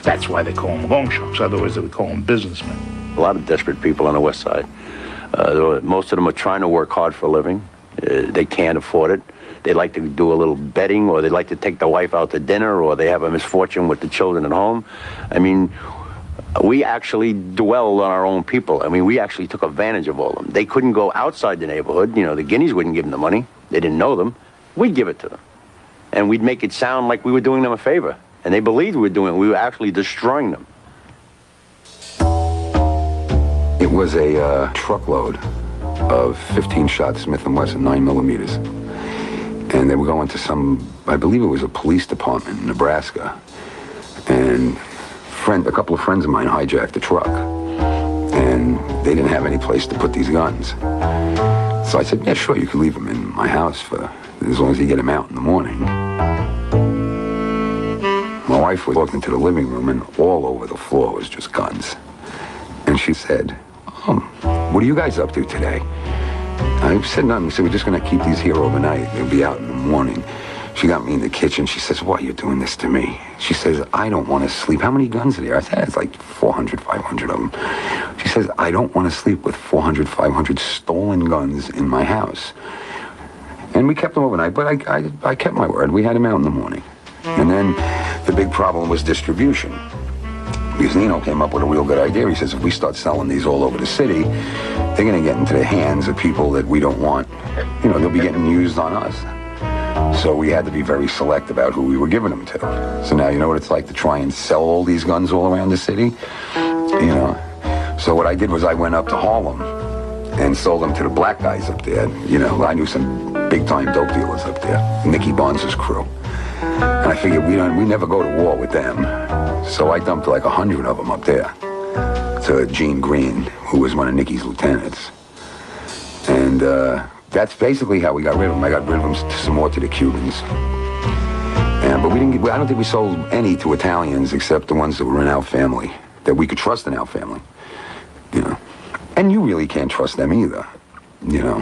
That's why they call them loan sharks. Otherwise, they would call them businessmen. A lot of desperate people on the West Side. Most of them are trying to work hard for a living. They can't afford it. They like to do a little betting, or they like to take the wife out to dinner, or they have a misfortune with the children at home. I mean, we actually dwelled on our own people. I mean, we actually took advantage of all of them. They couldn't go outside the neighborhood. The Guineas wouldn't give them the money. They didn't know them. We'd give it to them. And we'd make it sound like we were doing them a favor. And they believed we were actually destroying them. It was a truckload of 15-shot Smith & Wesson 9mm. And they were going to I believe it was a police department in Nebraska. And a couple of friends of mine hijacked the truck. And they didn't have any place to put these guns. So I said, yeah, sure, you can leave them in my house as long as you get them out in the morning. My wife walked into the living room, and all over the floor was just guns. And she said, what are you guys up to today? I said nothing. She said, we're just going to keep these here overnight. They'll be out in the morning. She got me in the kitchen. She says, why are you doing this to me? She says, I don't want to sleep. How many guns are there? I said, it's like 400, 500 of them. She says, I don't want to sleep with 400, 500 stolen guns in my house. And we kept them overnight, but I kept my word. We had them out in the morning. And then the big problem was distribution. Because Nino came up with a real good idea. He says, if we start selling these all over the city, they're going to get into the hands of people that we don't want. You know, they'll be getting used on us. So we had to be very select about who we were giving them to. So now you know what it's like to try and sell all these guns all around the city? You know? So what I did was I went up to Harlem and sold them to the black guys up there. You know, I knew some big-time dope dealers up there, Nicky Bonds' crew. And I figured we never go to war with them. So I dumped like 100 of them up there to Gene Green, who was one of Nicky's lieutenants. And that's basically how we got rid of them. I got rid of them some more to the Cubans. But I don't think we sold any to Italians except the ones that were in our family, that we could trust in our family. You know, and you really can't trust them either. You know,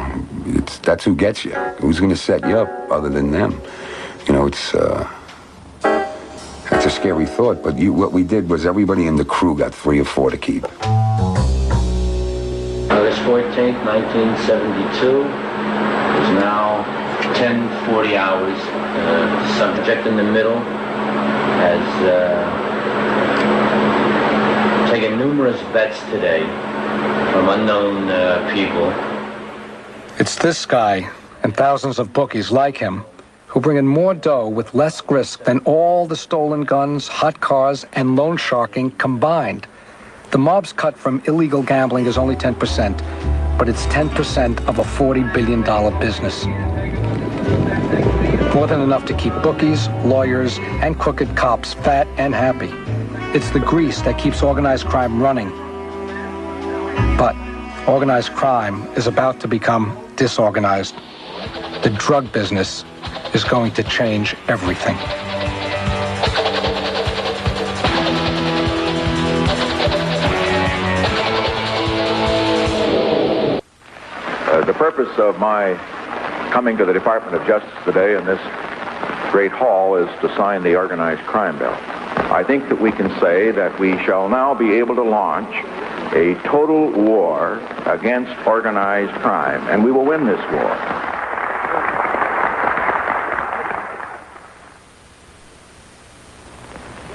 that's who gets you. Who's going to set you up other than them? You know, that's a scary thought, but what we did was everybody in the crew got 3 or 4 to keep. August 14th, 1972. It's now 10:40 hours. The subject in the middle has taken numerous bets today from unknown people. It's this guy and thousands of bookies like him who bring in more dough with less risk than all the stolen guns, hot cars, and loan sharking combined. The mob's cut from illegal gambling is only 10%, but it's 10% of a $40 billion business. More than enough to keep bookies, lawyers, and crooked cops fat and happy. It's the grease that keeps organized crime running. But organized crime is about to become disorganized. The drug business is going to change everything. The purpose of my coming to the Department of Justice today in this great hall is to sign the organized crime bill. I think that we can say that we shall now be able to launch a total war against organized crime, and we will win this war.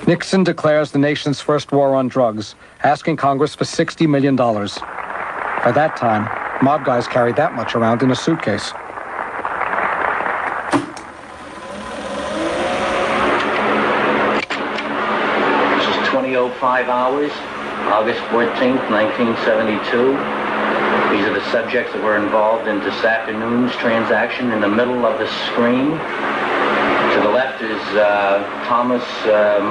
Nixon declares the nation's first war on drugs, asking Congress for $60 million. By that time, mob guys carried that much around in a suitcase. This is 20:05 hours, August 14th, 1972. These are the subjects that were involved in this afternoon's transaction in the middle of the screen. To the left is Thomas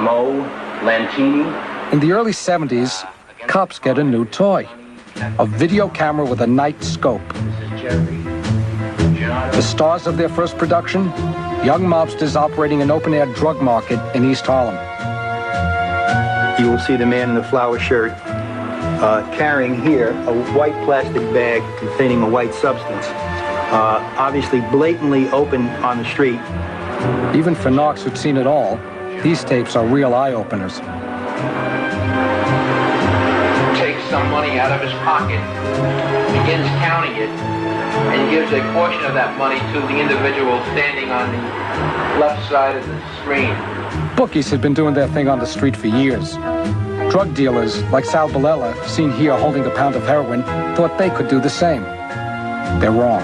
Mo Lantini. In the early 70s, cops get a new toy, a video camera with a night scope. The stars of their first production, young mobsters operating an open-air drug market in East Harlem. You will see the man in the flower shirt carrying here a white plastic bag containing a white substance, obviously blatantly open on the street. Even for narcs who'd seen it all, these tapes are real eye-openers. Takes some money out of his pocket, begins counting it, and gives a portion of that money to the individual standing on the left side of the screen. Bookies had been doing their thing on the street for years. Drug dealers, like Sal Bilella, seen here holding a pound of heroin, thought they could do the same. They're wrong.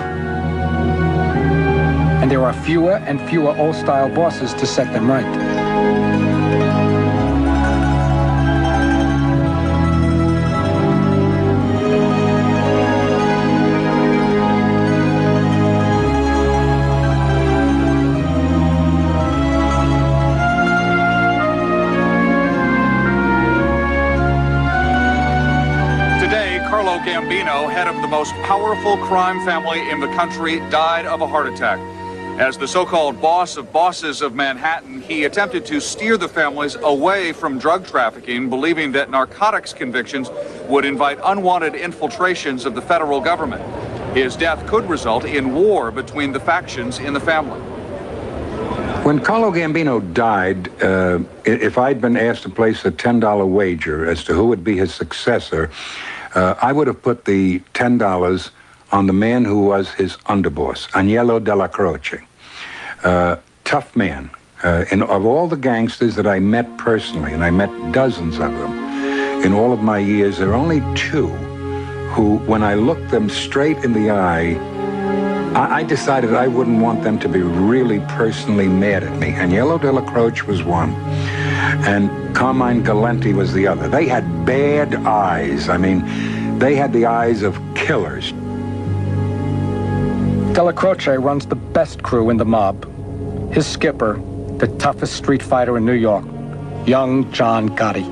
And there are fewer and fewer old-style bosses to set them right. Gambino, head of the most powerful crime family in the country, died of a heart attack. As the so-called boss of bosses of Manhattan, he attempted to steer the families away from drug trafficking, believing that narcotics convictions would invite unwanted infiltrations of the federal government. His death could result in war between the factions in the family. When Carlo Gambino died, if I'd been asked to place a $10 wager as to who would be his successor, I would have put the $10 on the man who was his underboss, Agnello Della Croce. Tough man. And of all the gangsters that I met personally, and I met dozens of them, in all of my years, there are only two who, when I looked them straight in the eye, I decided I wouldn't want them to be really personally mad at me. And Yellow de la Croce was one, and Carmine Galenti was the other. They had bad eyes. I mean, they had the eyes of killers. Della Croce runs the best crew in the mob. His skipper, the toughest street fighter in New York, young John Gotti.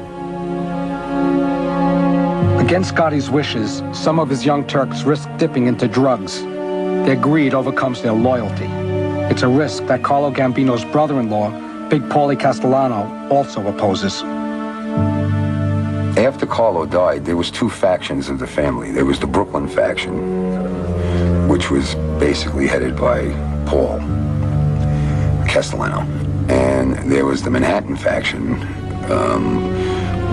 Against Gotti's wishes, some of his young Turks risk dipping into drugs. Their greed overcomes their loyalty. It's a risk that Carlo Gambino's brother-in-law, Big Paulie Castellano, also opposes. After Carlo died, there was two factions of the family. There was the Brooklyn faction, which was basically headed by Paul Castellano. And there was the Manhattan faction,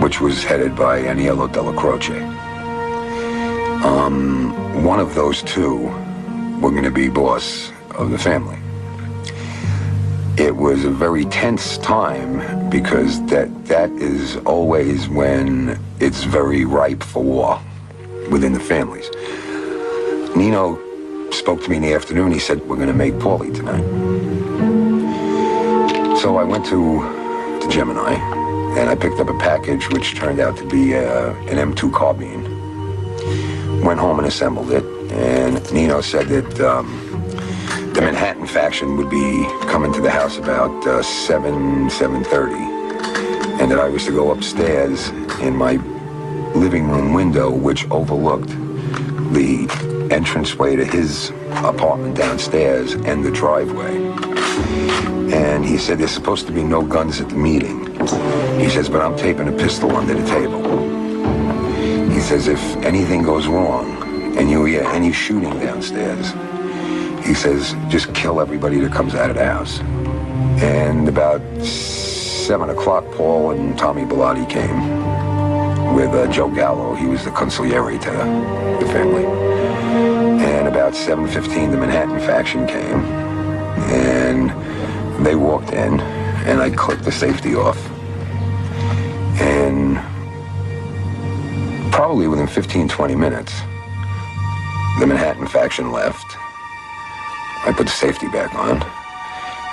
which was headed by Aniello Della Croce. One of those two were going to be boss of the family. It was a very tense time because that is always when it's very ripe for war within the families. Nino spoke to me in the afternoon. He said, "We're going to make Paulie tonight." So I went to Gemini, and I picked up a package which turned out to be an M2 carbine. Went home and assembled it, and Nino said that the Manhattan faction would be coming to the house about 7:30, and that I was to go upstairs in my living room window, which overlooked the entranceway to his apartment downstairs and the driveway. And he said, "There's supposed to be no guns at the meeting." He says, "But I'm taping a pistol under the table." He says, "If anything goes wrong and you hear any shooting downstairs," he says, "just kill everybody that comes out of the house." And about 7 o'clock, Paul and Tommy Bellotti came with Joe Gallo. He was the consigliere to the family. And about 7:15, the Manhattan faction came, and they walked in, and I clicked the safety off. And probably within 15-20 minutes, the Manhattan faction left. I put the safety back on,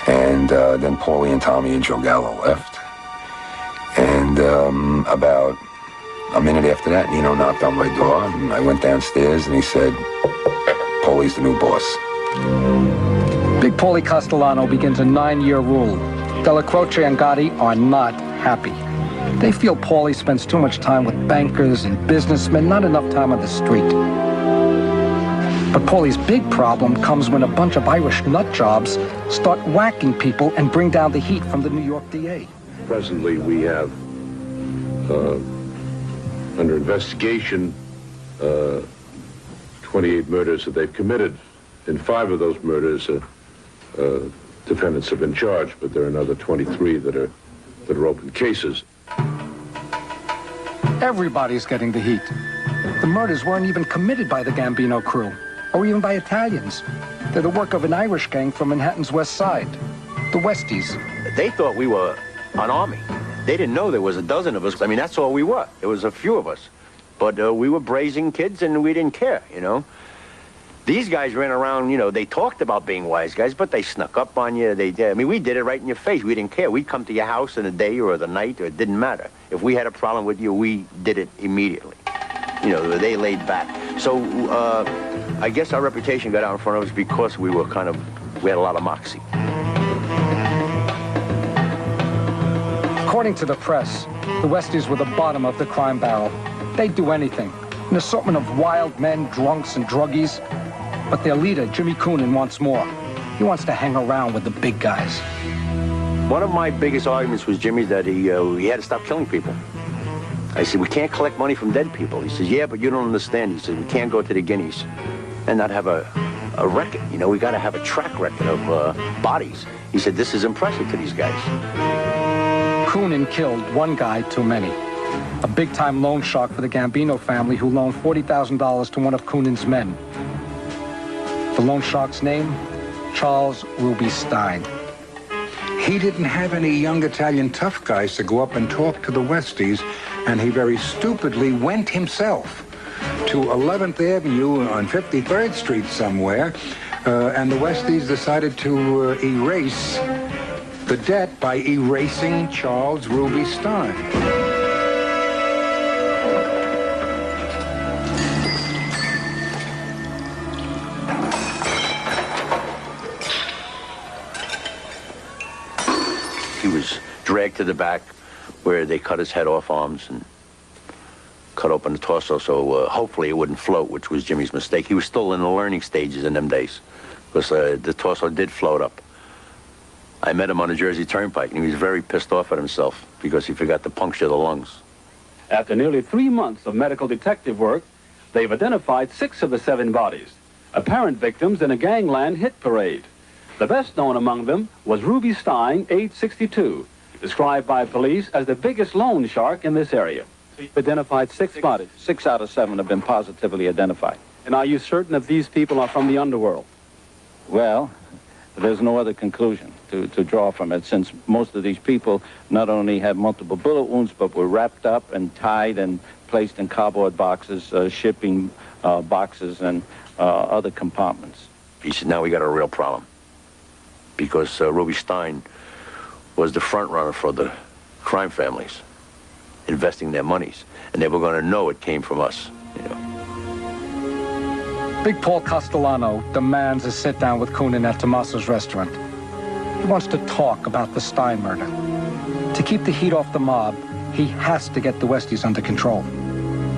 and then Paulie and Tommy and Joe Gallo left. And about a minute after that, Nino knocked on my door, and I went downstairs, and he said, "Paulie's the new boss." Big Paulie Castellano begins a 9-year rule. Della Croce and Gotti are not happy. They feel Paulie spends too much time with bankers and businessmen, not enough time on the street. But Paulie's big problem comes when a bunch of Irish nut jobs start whacking people and bring down the heat from the New York DA. Presently, we have under investigation 28 murders that they've committed. In 5 of those murders, defendants have been charged, but there are another 23 that are open cases. Everybody's getting the heat. The murders weren't even committed by the Gambino crew, or even by Italians. They're the work of an Irish gang from Manhattan's West Side, the Westies. They thought we were an army. They didn't know there was a dozen of us. I mean, that's all we were. There was a few of us. But we were brazen kids, and we didn't care, you know. These guys ran around, you know, they talked about being wise guys, but they snuck up on you. I mean, we did it right in your face. We didn't care. We'd come to your house in the day or the night, or it didn't matter. If we had a problem with you, we did it immediately. You know, they laid back. So I guess our reputation got out in front of us because we had a lot of moxie. According to the press, the Westies were the bottom of the crime barrel. They'd do anything. An assortment of wild men, drunks, and druggies. But their leader, Jimmy Coonan, wants more. He wants to hang around with the big guys. One of my biggest arguments was Jimmy's that he had to stop killing people. I said, "We can't collect money from dead people." He says, "Yeah, but you don't understand." He said, "We can't go to the Guineas and not have a record. You know, we got to have a track record of bodies." He said, "This is impressive to these guys." Coonan killed one guy too many. A big-time loan shark for the Gambino family who loaned $40,000 to one of Coonan's men. The loan shark's name? Charles Ruby Stein. He didn't have any young Italian tough guys to go up and talk to the Westies And he very stupidly went himself to 11th Avenue on 53rd Street somewhere, and the Westies decided to erase the debt by erasing Charles Ruby Stein. He was dragged to the back where they cut his head off arms and cut open the torso, so hopefully it wouldn't float, which was Jimmy's mistake. He was still in the learning stages in them days, because the torso did float up. I met him on the Jersey Turnpike, and he was very pissed off at himself because he forgot to puncture the lungs. After nearly 3 months of medical detective work, they've identified 6 of the 7 bodies, apparent victims in a gangland hit parade. The best known among them was Ruby Stein, age 62, described by police as the biggest loan shark in this area. You've identified 6 bodies. 6 out of 7 have been positively identified. And are you certain that these people are from the underworld? Well, there's no other conclusion to draw from it, since most of these people not only had multiple bullet wounds, but were wrapped up and tied and placed in cardboard boxes, shipping boxes, and other compartments. He said, now we got a real problem, because Ruby Stein was the front runner for the crime families investing their monies, and they were going to know it came from us, you know. Big Paul Castellano demands a sit-down with Coonan at Tomaso's restaurant. He wants to talk about the Stein murder. To keep the heat off the mob, he has to get the Westies under control.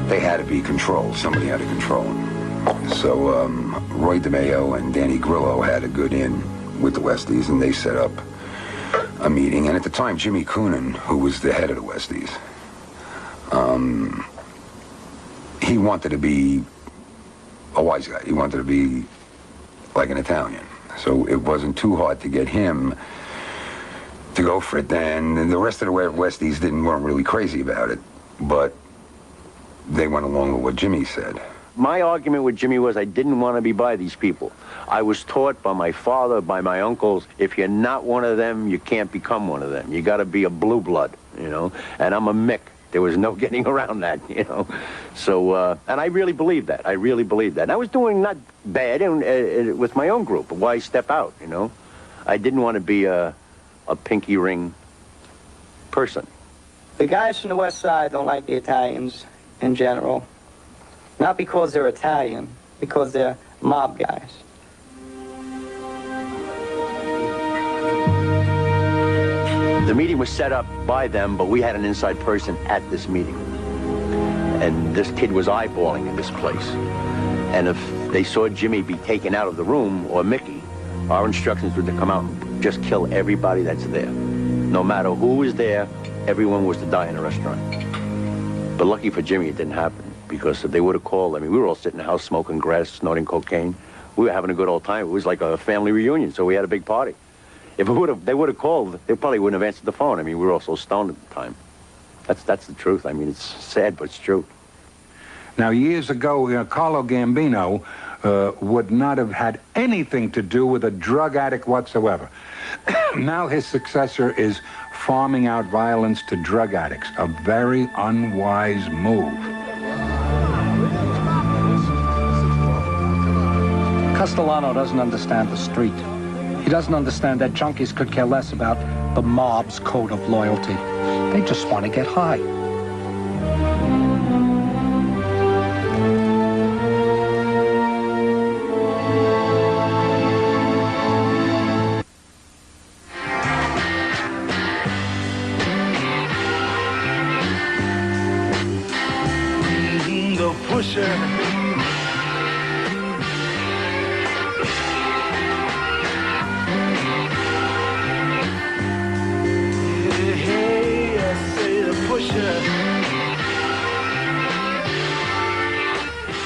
They had to be controlled. Somebody had to control them. So Roy DeMeo and Danny Grillo had a good in with the Westies, and they set up a meeting. And at the time, Jimmy Coonan, who was the head of the Westies, he wanted to be a wise guy. He wanted to be like an Italian. So it wasn't too hard to get him to go for it then. And the rest of the Westies weren't really crazy about it, but they went along with what Jimmy said. My argument with Jimmy was I didn't want to be by these people. I was taught by my father, by my uncles, if you're not one of them, you can't become one of them. You got to be a blue blood, you know, and I'm a Mick. There was no getting around that, you know. So, and I really believed that. I really believed that. And I was doing not bad with my own group. Why step out, you know? I didn't want to be a pinky ring person. The guys from the West Side don't like the Italians in general. Not because they're Italian, because they're mob guys. The meeting was set up by them, but we had an inside person at this meeting. And this kid was eyeballing at this place. And if they saw Jimmy be taken out of the room, or Mickey, our instructions were to come out and just kill everybody that's there. No matter who was there, everyone was to die in the restaurant. But lucky for Jimmy, it didn't happen, because if they would have called, I mean, we were all sitting in the house smoking grass, snorting cocaine. We were having a good old time. It was like a family reunion, so we had a big party. If they would have called, they probably wouldn't have answered the phone. I mean, we were all so stoned at the time. That's the truth. I mean, it's sad, but it's true. Now, years ago, Carlo Gambino would not have had anything to do with a drug addict whatsoever. Now his successor is farming out violence to drug addicts, a very unwise move. Castellano doesn't understand the street. He doesn't understand that junkies could care less about the mob's code of loyalty. They just want to get high. The pusher.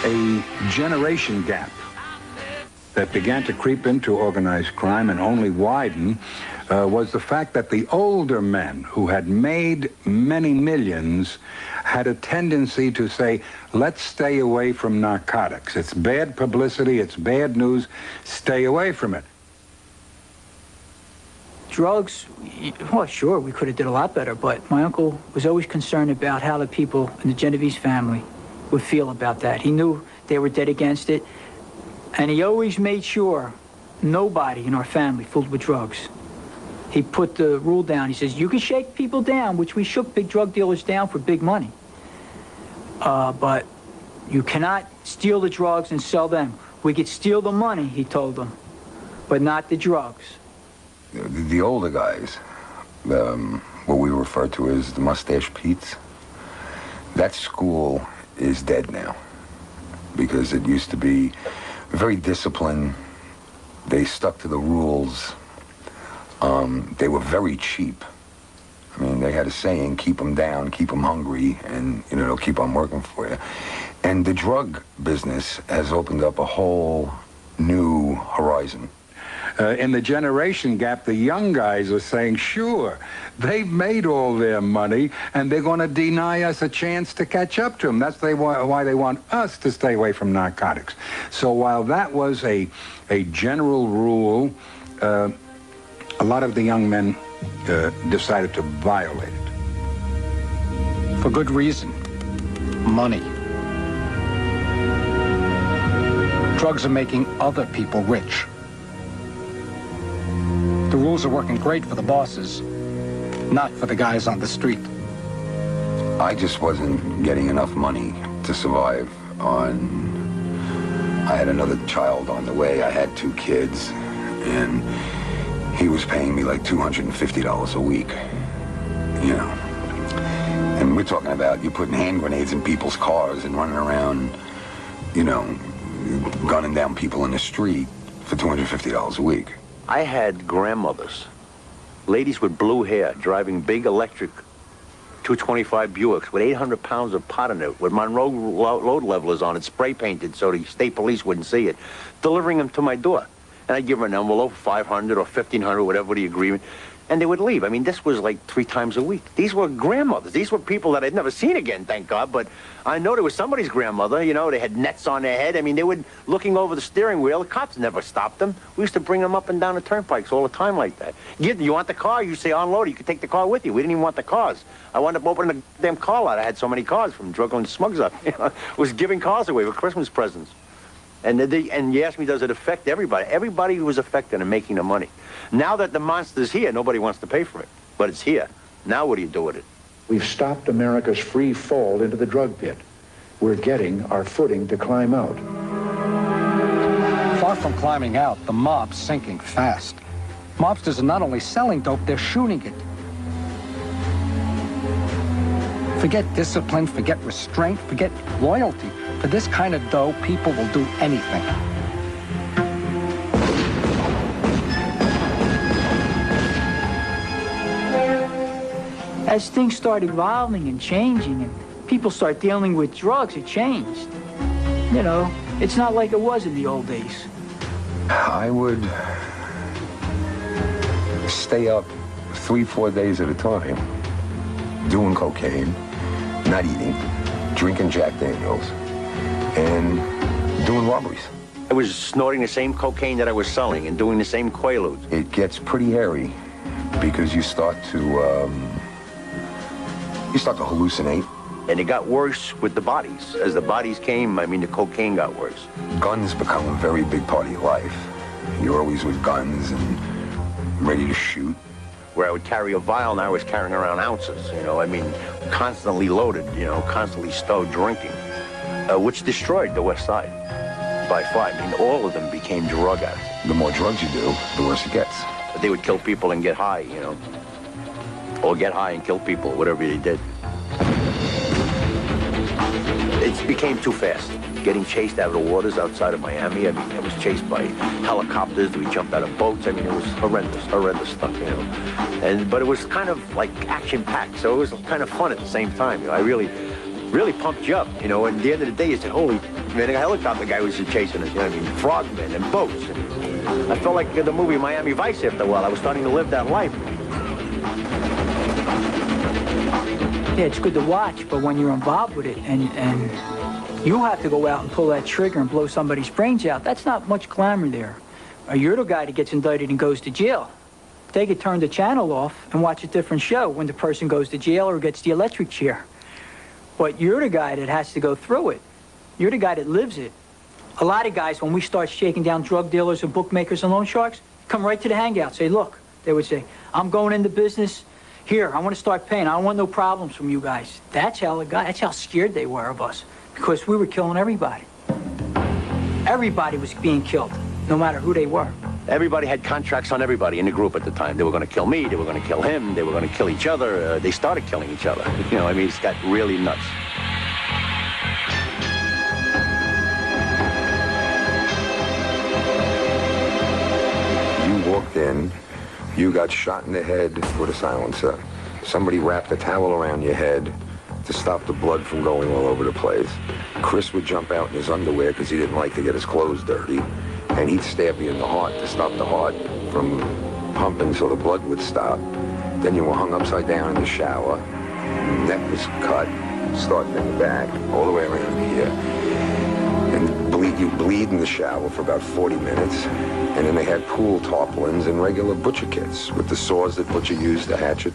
A generation gap that began to creep into organized crime and only widen was the fact that the older men who had made many millions had a tendency to say, let's stay away from narcotics. It's bad publicity, it's bad news, stay away from it. drugs, well, sure, we could have did a lot better, but my uncle was always concerned about how the people in the Genovese family would feel about that. He knew they were dead against it, and he always made sure nobody in our family fooled with drugs. He put the rule down. He says, you can shake people down, which we shook big drug dealers down for big money. But you cannot steal the drugs and sell them. We could steal the money, he told them, but not the drugs. The older guys, what we refer to as the Mustache Pete's, that school is dead now because it used to be very disciplined. They stuck to the rules. They were very cheap. I mean, they had a saying, keep them down, keep them hungry, and, you know, they'll keep on working for you. And the drug business has opened up a whole new horizon. In the generation gap, the young guys are saying, sure, they've made all their money, and they're going to deny us a chance to catch up to them. That's why they want us to stay away from narcotics. So while that was a general rule, a lot of the young men decided to violate it. For good reason. Money. Drugs are making other people rich. The rules are working great for the bosses, not for the guys on the street. I just wasn't getting enough money to survive on... I had another child on the way. I had 2 kids, and he was paying me like $250 a week, you know. And we're talking about you putting hand grenades in people's cars and running around, you know, gunning down people in the street for $250 a week. I had grandmothers, ladies with blue hair, driving big electric 225 Buicks with 800 pounds of pot in it, with Monroe load levelers on it, spray painted so the state police wouldn't see it, delivering them to my door. And I'd give them an envelope, 500 or 1,500, whatever the agreement, and they would leave. I mean, this was like 3 times a week. These were grandmothers. These were people that I'd never seen again, thank God, but I know there was somebody's grandmother, you know, they had nets on their head. I mean, they were looking over the steering wheel. The cops never stopped them. We used to bring them up and down the turnpikes all the time like that. You want the car? You say unload it. You could take the car with you. We didn't even want the cars. I wound up opening the damn car lot. I had so many cars from juggling smugs up. You know, was giving cars away for Christmas presents. And you asked me, does it affect everybody? Everybody was affected in making the money. Now that the monster's here, nobody wants to pay for it. But it's here. Now what do you do with it? We've stopped America's free fall into the drug pit. We're getting our footing to climb out. Far from climbing out, the mob's sinking fast. Mobsters are not only selling dope, they're shooting it. Forget discipline, forget restraint, forget loyalty. For this kind of dough, people will do anything. As things start evolving and changing and people start dealing with drugs, it changed. You know, it's not like it was in the old days. I would stay up 3-4 days at a time, doing cocaine, not eating, drinking Jack Daniels, and doing robberies. I was snorting the same cocaine that I was selling and doing the same Quaaludes. It gets pretty hairy because you start to hallucinate. And it got worse with the bodies. As the bodies came, I mean, the cocaine got worse. Guns become a very big part of your life. You're always with guns and ready to shoot. Where I would carry a vial, now I was carrying around ounces, you know, I mean, constantly loaded, you know, constantly stowed drinking, which destroyed the West Side by far. I mean, all of them became drug addicts. The more drugs you do, the worse it gets. But they would kill people and get high, you know, or get high and kill people, whatever they did. It became too fast. Getting chased out of the waters outside of Miami. I mean, I was chased by helicopters. We jumped out of boats. I mean, it was horrendous stuff, you know. But it was kind of like action-packed, so it was kind of fun at the same time. You know, I really pumped you up, you know. And at the end of the day, you said, holy, man, a helicopter guy was chasing us. You know what I mean? Frogmen and boats. And I felt like the movie Miami Vice after a while. I was starting to live that life. Yeah, it's good to watch, but when you're involved with it and you have to go out and pull that trigger and blow somebody's brains out, that's not much glamour there. You're the guy that gets indicted and goes to jail. they could turn the channel off and watch a different show when the person goes to jail or gets the electric chair. But you're the guy that has to go through it. You're the guy that lives it. A lot of guys, when we start shaking down drug dealers and bookmakers and loan sharks, come right to the hangout, say, look, they would say, I'm going into business. Here, I want to start paying. I don't want no problems from you guys. That's how scared they were of us, because we were killing everybody. Everybody was being killed, no matter who they were. Everybody had contracts on everybody in the group at the time. They were going to kill me, they were going to kill him, they were going to kill each other. They started killing each other. You know, I mean, it's got really nuts. You walked in, you got shot in the head with a silencer. Somebody wrapped a towel around your head to stop the blood from going all over the place. Chris would jump out in his underwear because he didn't like to get his clothes dirty. And he'd stab you in the heart to stop the heart from pumping so the blood would stop. Then you were hung upside down in the shower. Neck was cut, starting in the back, all the way around here. And you bleed in the shower for about 40 minutes. And then they had pool tarpaulins and regular butcher kits with the saws that butcher used to hatchet.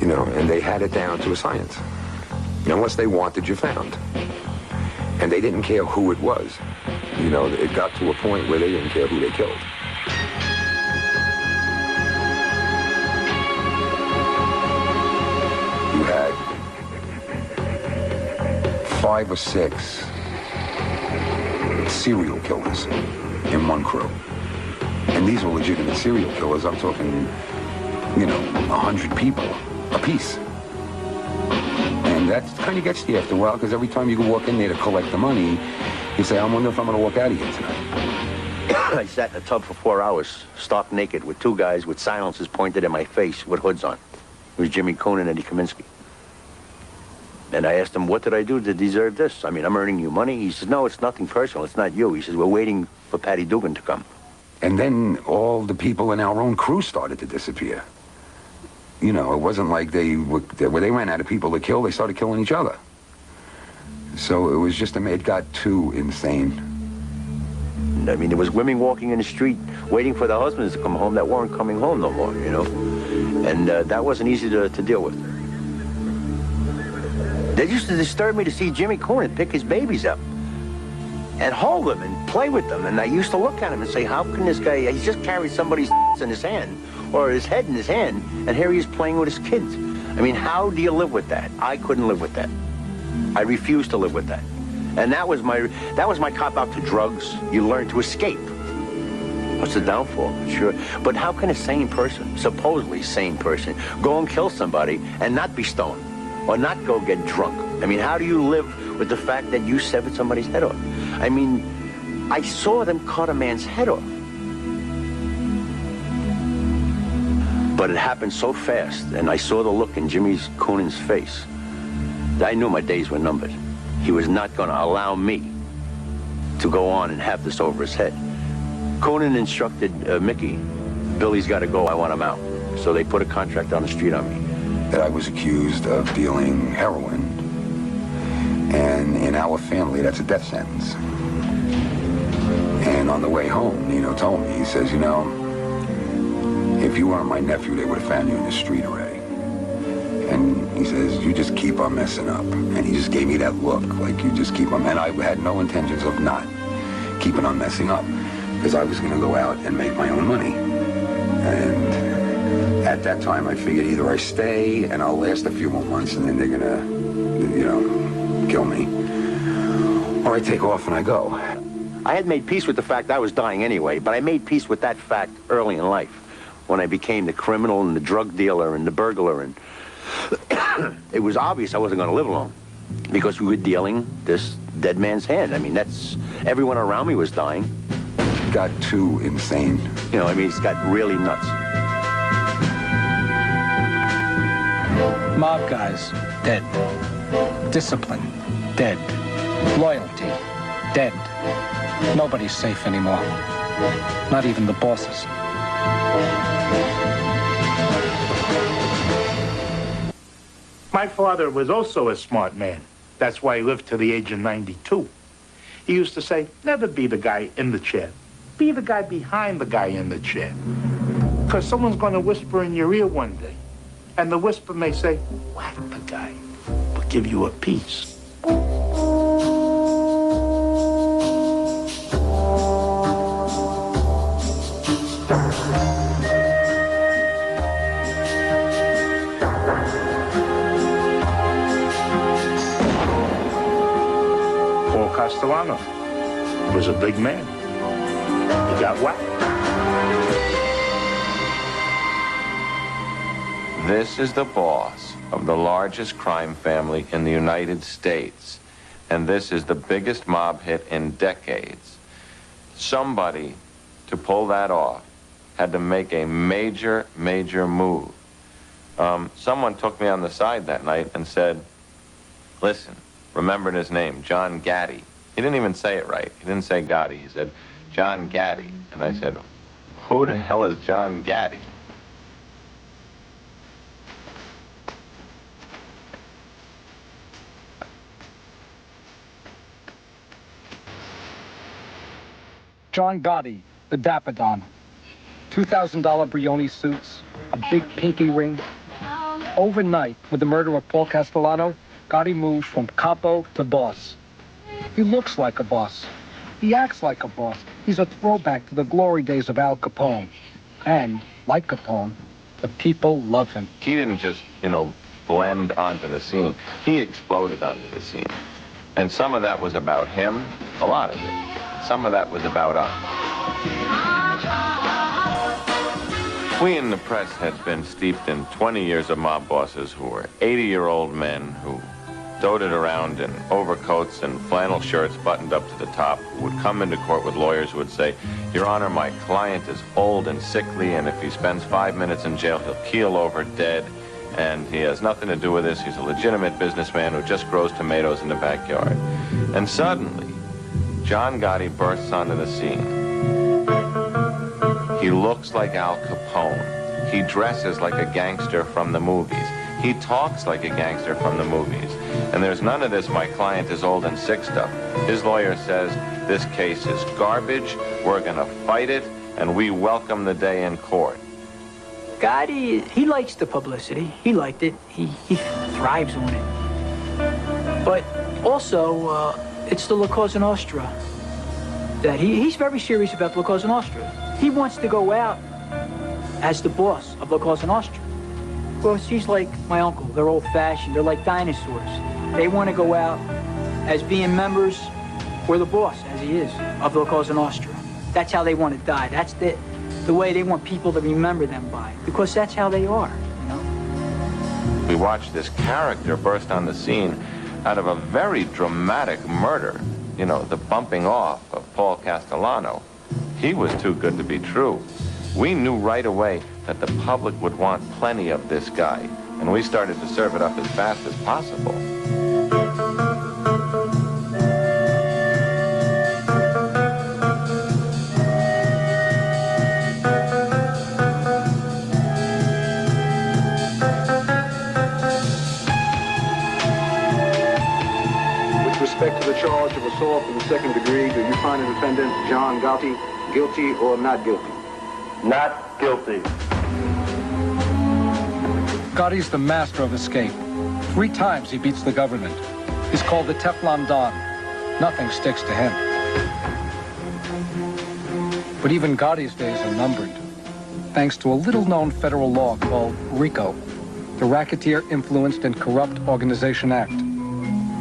You know, and they had it down to a science. Unless they wanted you found. And they didn't care who it was. You know, it got to a point where they didn't care who they killed. You had 5 or 6 serial killers in one crew. And these were legitimate serial killers. I'm talking, you know, 100 people apiece. And that kind of gets to you after a while, because every time you walk in there to collect the money, you say, I wonder if I'm going to walk out of here tonight. I sat in a tub for 4 hours, stark naked, with 2 guys with silencers pointed at my face with hoods on. It was Jimmy Coon and Eddie Kaminsky. And I asked him, what did I do to deserve this? I mean, I'm earning you money? He says, no, it's nothing personal. It's not you. He says, we're waiting for Patty Dugan to come. And then all the people in our own crew started to disappear. You know, it wasn't like when they ran out of people to kill, they started killing each other. So it was just, it got too insane. I mean, there was women walking in the street waiting for their husbands to come home that weren't coming home no more, you know? And that wasn't easy to deal with. They used to disturb me to see Jimmy Coonan pick his babies up and hold them and play with them. And I used to look at him and say, how can this guy, he just carried somebody's in his hand or his head in his hand, and here he is playing with his kids. I mean, how do you live with that? I couldn't live with that. I refused to live with that. And that was my cop-out to drugs. You learn to escape. What's the downfall? Sure. But how can a sane person, supposedly sane person, go and kill somebody and not be stoned or not go get drunk? I mean, how do you live with the fact that you severed somebody's head off? I mean, I saw them cut a man's head off. But it happened so fast, and I saw the look in Jimmy Coonan's face, that I knew my days were numbered. He was not going to allow me to go on and have this over his head. Coonan instructed Mickey, Billy's got to go, I want him out. So they put a contract on the street on me. That I was accused of dealing heroin. And in our family, that's a death sentence. And on the way home, Nino told me, he says, you know, if you weren't my nephew, they would have found you in the street already. And he says, you just keep on messing up. And he just gave me that look, like you just keep on. And I had no intentions of not keeping on messing up, because I was going to go out and make my own money. And at that time, I figured either I stay and I'll last a few more months and then they're going to, you know, kill me, or I take off and I go. I had made peace with the fact I was dying anyway, but I made peace with that fact early in life, when I became the criminal and the drug dealer and the burglar, and it was obvious I wasn't going to live long, because we were dealing this dead man's hand. I mean, that's, everyone around me was dying. It got too insane. You know, I mean, it's got really nuts. Mob guys, dead. Discipline, dead. Loyalty, dead. Nobody's safe anymore. Not even the bosses. My father was also a smart man. That's why he lived to the age of 92. He used to say, never be the guy in the chair. Be the guy behind the guy in the chair. Because someone's going to whisper in your ear one day. And the whisper may say, whack the guy, but give you a piece. Paul Castellano was a big man. He got whacked. This is the boss of the largest crime family in the United States. And this is the biggest mob hit in decades. Somebody, to pull that off, had to make a major, major move. Someone took me on the side that night and said, listen, remembered his name, John Gaddy. He didn't even say it right. He didn't say Gotti. He said, John Gaddy. And I said, who the hell is John Gaddy? John Gotti, the Dapper Don. $2,000 Brioni suits, a big pinky ring. Overnight, with the murder of Paul Castellano, Gotti moves from capo to boss. He looks like a boss. He acts like a boss. He's a throwback to the glory days of Al Capone. And, like Capone, the people love him. He didn't just, blend onto the scene. He exploded onto the scene. And some of that was about him, a lot of it. Some of that was about us. We in the press had been steeped in 20 years of mob bosses who were 80-year-old men who doted around in overcoats and flannel shirts buttoned up to the top, who would come into court with lawyers who would say, Your Honor, my client is old and sickly, and if he spends 5 minutes in jail, he'll keel over dead, and he has nothing to do with this. He's a legitimate businessman who just grows tomatoes in the backyard. And suddenly, John Gotti bursts onto the scene. He looks like Al Capone. He dresses like a gangster from the movies. He talks like a gangster from the movies. And there's none of this, my client is old and sick stuff. His lawyer says, this case is garbage, we're gonna fight it, and we welcome the day in court. Gotti, he likes the publicity. He liked it. He thrives on it. But also, it's the La Cosa Nostra. That he's very serious about La Cosa Nostra. He wants to go out as the boss of La Cosa Nostra. Because he's like my uncle. They're old-fashioned. They're like dinosaurs. They want to go out as being members or the boss, as he is, of La Cosa Nostra. That's how they want to die. That's the way they want people to remember them by. Because that's how they are, We watched this character burst on the scene out of a very dramatic murder, the bumping off of Paul Castellano. He was too good to be true. We knew right away that the public would want plenty of this guy, and we started to serve it up as fast as possible. With respect to the charge of assault in the second degree, do you find the defendant, John Gotti, guilty or not guilty? Not guilty. Gotti's the master of escape. 3 times he beats the government. He's called the Teflon Don. Nothing sticks to him. But even Gotti's days are numbered, thanks to a little-known federal law called RICO, the Racketeer Influenced and Corrupt Organization Act.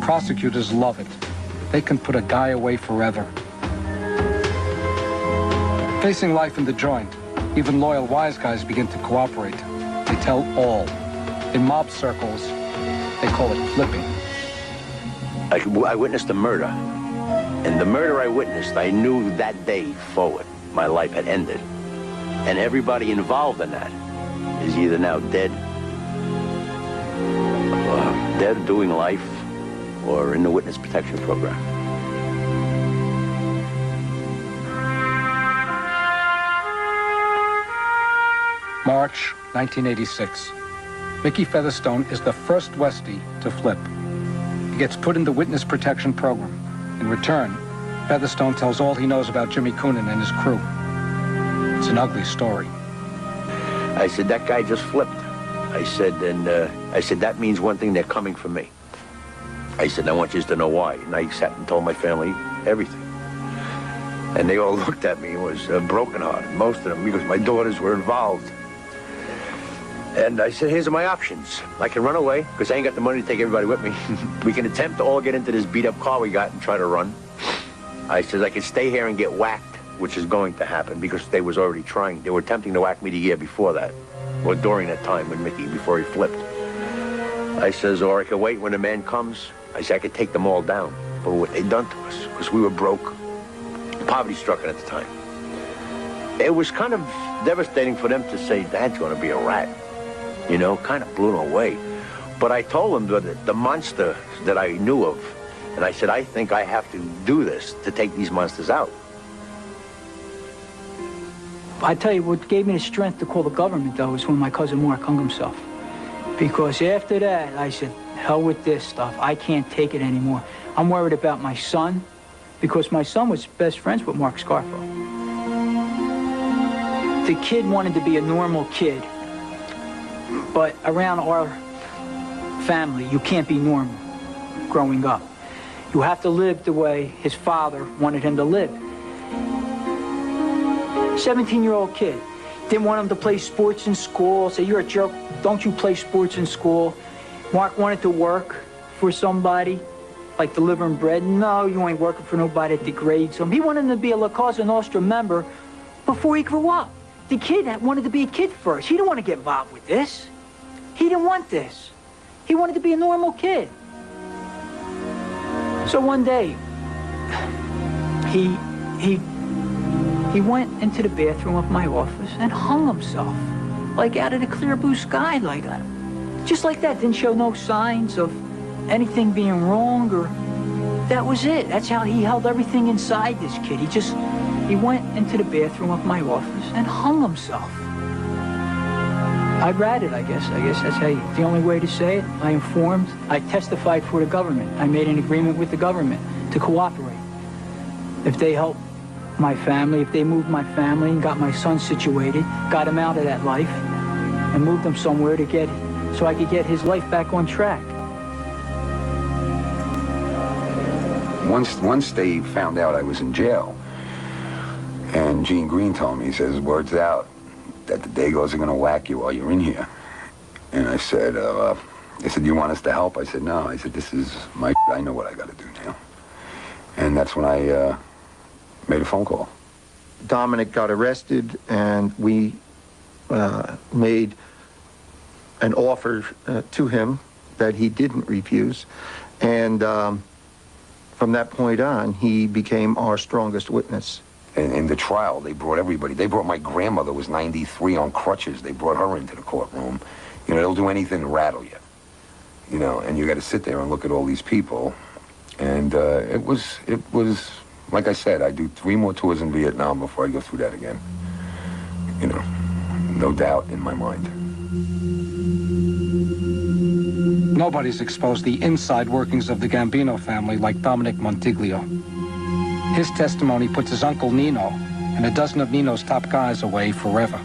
Prosecutors love it. They can put a guy away forever. Facing life in the joint, even loyal wise guys begin to cooperate. They tell all. In mob circles, they call it flipping. I witnessed a murder. And the murder I witnessed, I knew that day forward, my life had ended. And everybody involved in that is either now dead, or dead doing life, or in the witness protection program. March 1986. Mickey Featherstone is the first Westie to flip. He gets put in the witness protection program. In return, Featherstone tells all he knows about Jimmy Coonan and his crew. It's an ugly story. I said, that guy just flipped. I said, that means one thing, they're coming for me. I said, I want you to know why. And I sat and told my family everything. And they all looked at me and was brokenhearted, most of them, because my daughters were involved. And I said, here's my options. I can run away, because I ain't got the money to take everybody with me. We can attempt to all get into this beat-up car we got and try to run. I said, I can stay here and get whacked, which is going to happen, because they was already trying. They were attempting to whack me the year before that, or during that time with Mickey, before he flipped. I says, or I could wait when the man comes. I said, I could take them all down. But what they done to us, because we were broke, poverty-stricken at the time. It was kind of devastating for them to say, Dad's going to be a rat. You know, kind of blew them away. But I told them that the monster that I knew of, and I said, I think I have to do this to take these monsters out. I tell you, what gave me the strength to call the government, though, is when my cousin Mark hung himself. Because after that, I said, hell with this stuff. I can't take it anymore. I'm worried about my son, because my son was best friends with Mark Scarfo. The kid wanted to be a normal kid. But around our family, you can't be normal growing up. You have to live the way his father wanted him to live. 17-year-old kid. Didn't want him to play sports in school. Say, you're a jerk. Don't you play sports in school? Mark wanted to work for somebody, like delivering bread. No, you ain't working for nobody that degrades him. He wanted him to be a Cosa Nostra member before he grew up. The kid wanted to be a kid first. He didn't want to get involved with this. He didn't want this. He wanted to be a normal kid. So one day, he went into the bathroom of my office and hung himself, like out of the clear blue sky, like just like that. Didn't show no signs of anything being wrong, or that was it. That's how he held everything inside, this kid. He went into the bathroom of my office and hung himself. I read it, I guess. I guess that's the only way to say it. I informed. I testified for the government. I made an agreement with the government to cooperate. If they helped my family, if they moved my family and got my son situated, got him out of that life, and moved him somewhere so I could get his life back on track. Once they found out I was in jail, and Gene Green told me, he says, word's out that the Dagos are going to whack you while you're in here. And I said, they said, you want us to help? I said, no. I said, this is my I know what I got to do now. And that's when I made a phone call. Dominic got arrested, and we made an offer to him that he didn't refuse. And from that point on, he became our strongest witness. In the trial, they brought everybody. They brought my grandmother, was 93, on crutches. They brought her into the courtroom. You know, they'll do anything to rattle you. You know, and you got to sit there and look at all these people. And it was, like I said, I do 3 more tours in Vietnam before I go through that again. You know, no doubt in my mind. Nobody's exposed the inside workings of the Gambino family like Dominic Montiglio. His testimony puts his uncle Nino and a dozen of Nino's top guys away forever.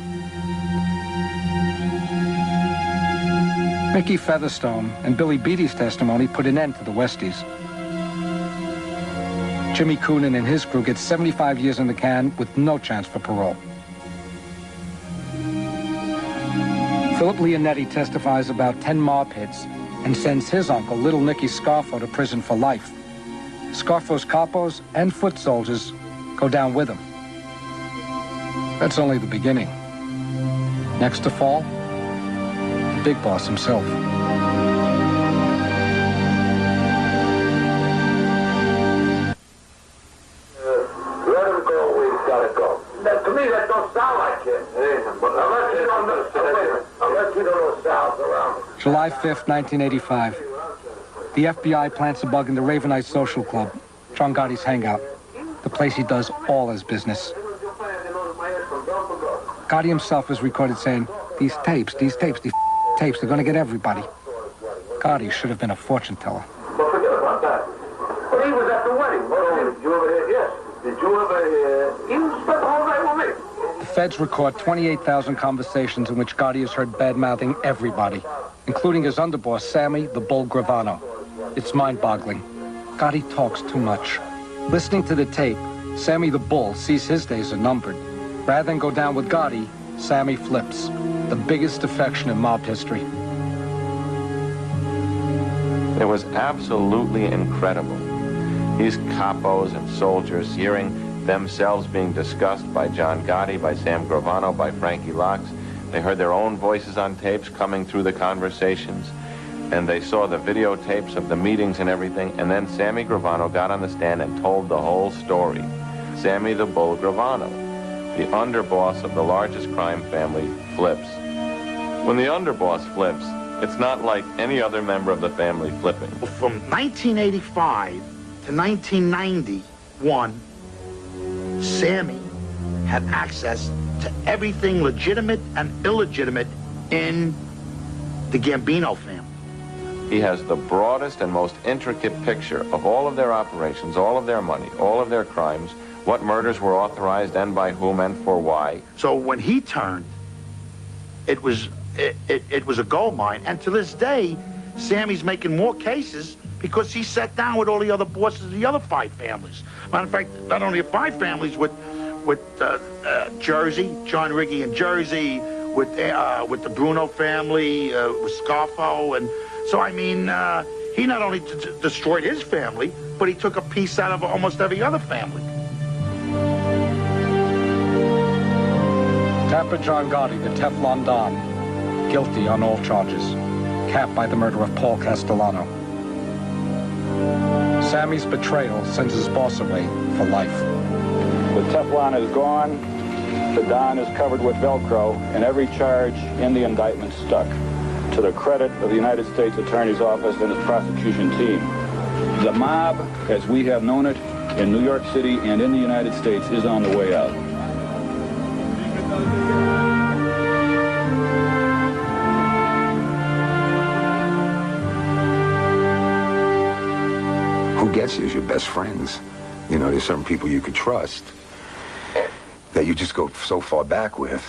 Mickey Featherstone and Billy Beattie's testimony put an end to the Westies. Jimmy Coonan and his crew get 75 years in the can with no chance for parole. Philip Leonetti testifies about 10 mob hits and sends his uncle, Little Nicky Scarfo, to prison for life. Scarfo's capos and foot soldiers go down with him. That's only the beginning. Next to fall, the big boss himself. Let him go where he's got to go. To me, that don't sound like it. Unless you don't know Sal's around. July 5th, 1985. The FBI plants a bug in the Ravenite Social Club, John Gotti's hangout, the place he does all his business. Gotti himself is recorded saying, these tapes, they're going to get everybody. Gotti should have been a fortune teller. But forget about that. But he was at the wedding. Did you ever hear? Yes. Did you ever hear? He spent the whole night with me. The feds record 28,000 conversations in which Gotti is heard bad-mouthing everybody, including his underboss, Sammy the Bull Gravano. It's mind-boggling. Gotti talks too much. Listening to the tape, Sammy the Bull sees his days are numbered. Rather than go down with Gotti, Sammy flips. The biggest defection in mob history. It was absolutely incredible. These capos and soldiers hearing themselves being discussed by John Gotti, by Sam Gravano, by Frankie Locks. They heard their own voices on tapes coming through the conversations, and they saw the videotapes of the meetings and everything, and then Sammy Gravano got on the stand and told the whole story. Sammy the Bull Gravano, the underboss of the largest crime family, flips. When the underboss flips, it's not like any other member of the family flipping. From 1985 to 1991, Sammy had access to everything legitimate and illegitimate in the Gambino family. He has the broadest and most intricate picture of all of their operations, all of their money, all of their crimes, what murders were authorized and by whom and for why. So when he turned, it was a gold mine. And to this day, Sammy's making more cases because he sat down with all the other bosses of the other 5 families. Matter of fact, not only the 5 families with Jersey, John Riggy in Jersey, with the Bruno family, with Scarfo, and so I mean, he not only destroyed his family, but he took a piece out of almost every other family. Tapper John Gotti, the Teflon Don, guilty on all charges, capped by the murder of Paul Castellano. Sammy's betrayal sends his boss away for life. The Teflon is gone, the Don is covered with Velcro, and every charge in the indictment stuck. To the credit of the United States Attorney's Office and its prosecution team. The mob, as we have known it, in New York City and in the United States, is on the way out. Who gets you as your best friends? You know, there's certain people you could trust that you just go so far back with,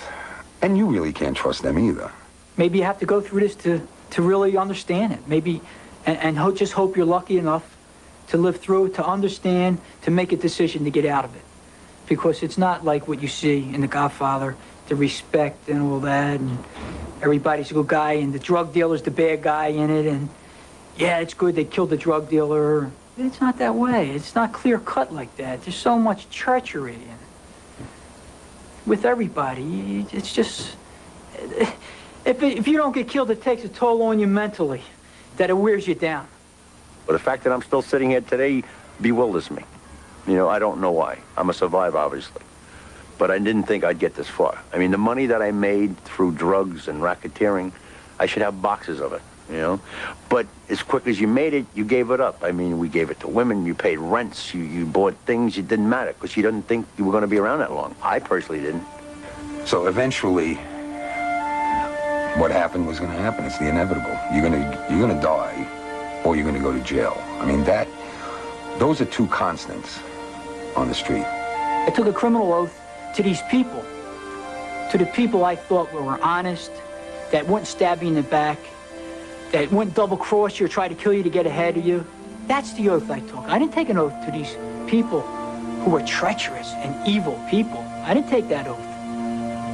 and you really can't trust them either. Maybe you have to go through this to really understand it. Maybe, and just hope you're lucky enough to live through it, to understand, to make a decision to get out of it. Because it's not like what you see in The Godfather, the respect and all that, and everybody's a good guy, and the drug dealer's the bad guy in it, and yeah, it's good they killed the drug dealer. It's not that way. It's not clear-cut like that. There's so much treachery in it. With everybody, it's just... If you don't get killed, it takes a toll on you mentally, that it wears you down. But the fact that I'm still sitting here today bewilders me. You know, I don't know why. I'm a survivor, obviously. But I didn't think I'd get this far. I mean, the money that I made through drugs and racketeering, I should have boxes of it, you know? But as quick as you made it, you gave it up. I mean, we gave it to women, you paid rents, you bought things, it didn't matter, because you didn't think you were going to be around that long. I personally didn't. So eventually, what happened was going to happen. It's the inevitable. You're going to die, or you're going to go to jail. I mean, those are 2 constants on the street. I took a criminal oath to these people, to the people I thought were honest, that wouldn't stab you in the back, that wouldn't double-cross you or try to kill you to get ahead of you. That's the oath I took. I didn't take an oath to these people who were treacherous and evil people. I didn't take that oath.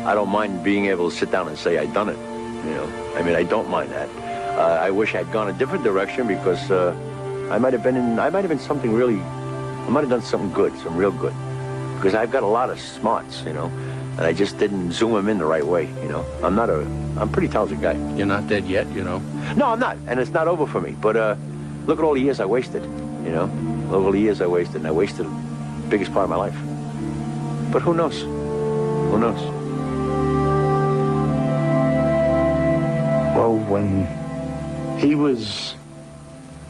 I don't mind being able to sit down and say I'd done it. You know, I mean, I don't mind that. I wish I'd gone a different direction because I might have been something really, I might have done something good, some real good. Because I've got a lot of smarts, you know, and I just didn't zoom them in the right way, you know. I'm a pretty talented guy. You're not dead yet, you know. No, I'm not, and it's not over for me. But look at all the years I wasted, you know. Look at all the years I wasted, and I wasted the biggest part of my life. But who knows? Who knows? Well, when he was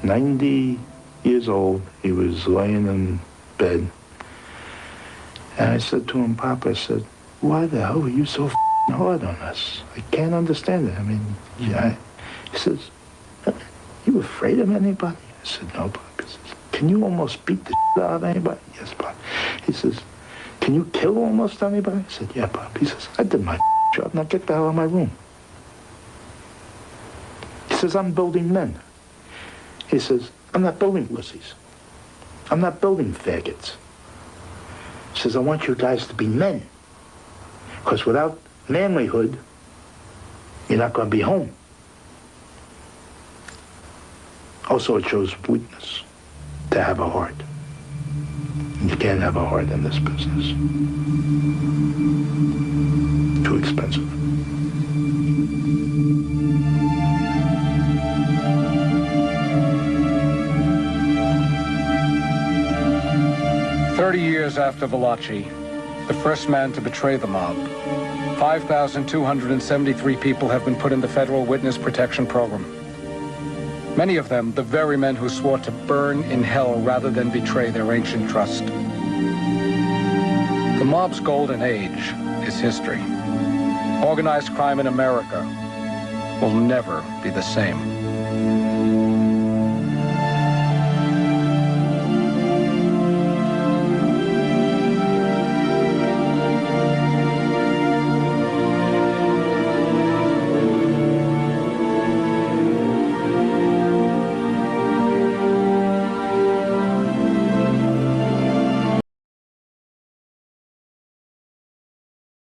90 years old, he was laying in bed. And I said to him, Papa, I said, why the hell are you so hard on us? I can't understand it. I mean, yeah. He says, you afraid of anybody? I said, no, Papa. He says, can you almost beat the out of anybody? Yes, Papa. He says, can you kill almost anybody? I said, yeah, Pop. He says, I did my job. Now get the hell out of my room. He says, I'm building men. He says, I'm not building wussies. I'm not building faggots. He says, I want you guys to be men. Because without manlyhood, you're not going to be home. Also, it shows weakness to have a heart. And you can't have a heart in this business. Too expensive. Years after Valachi, the first man to betray the mob, 5,273 people have been put in the federal witness protection program. Many of them, the very men who swore to burn in hell rather than betray their ancient trust. The mob's golden age is history. Organized crime in America will never be the same.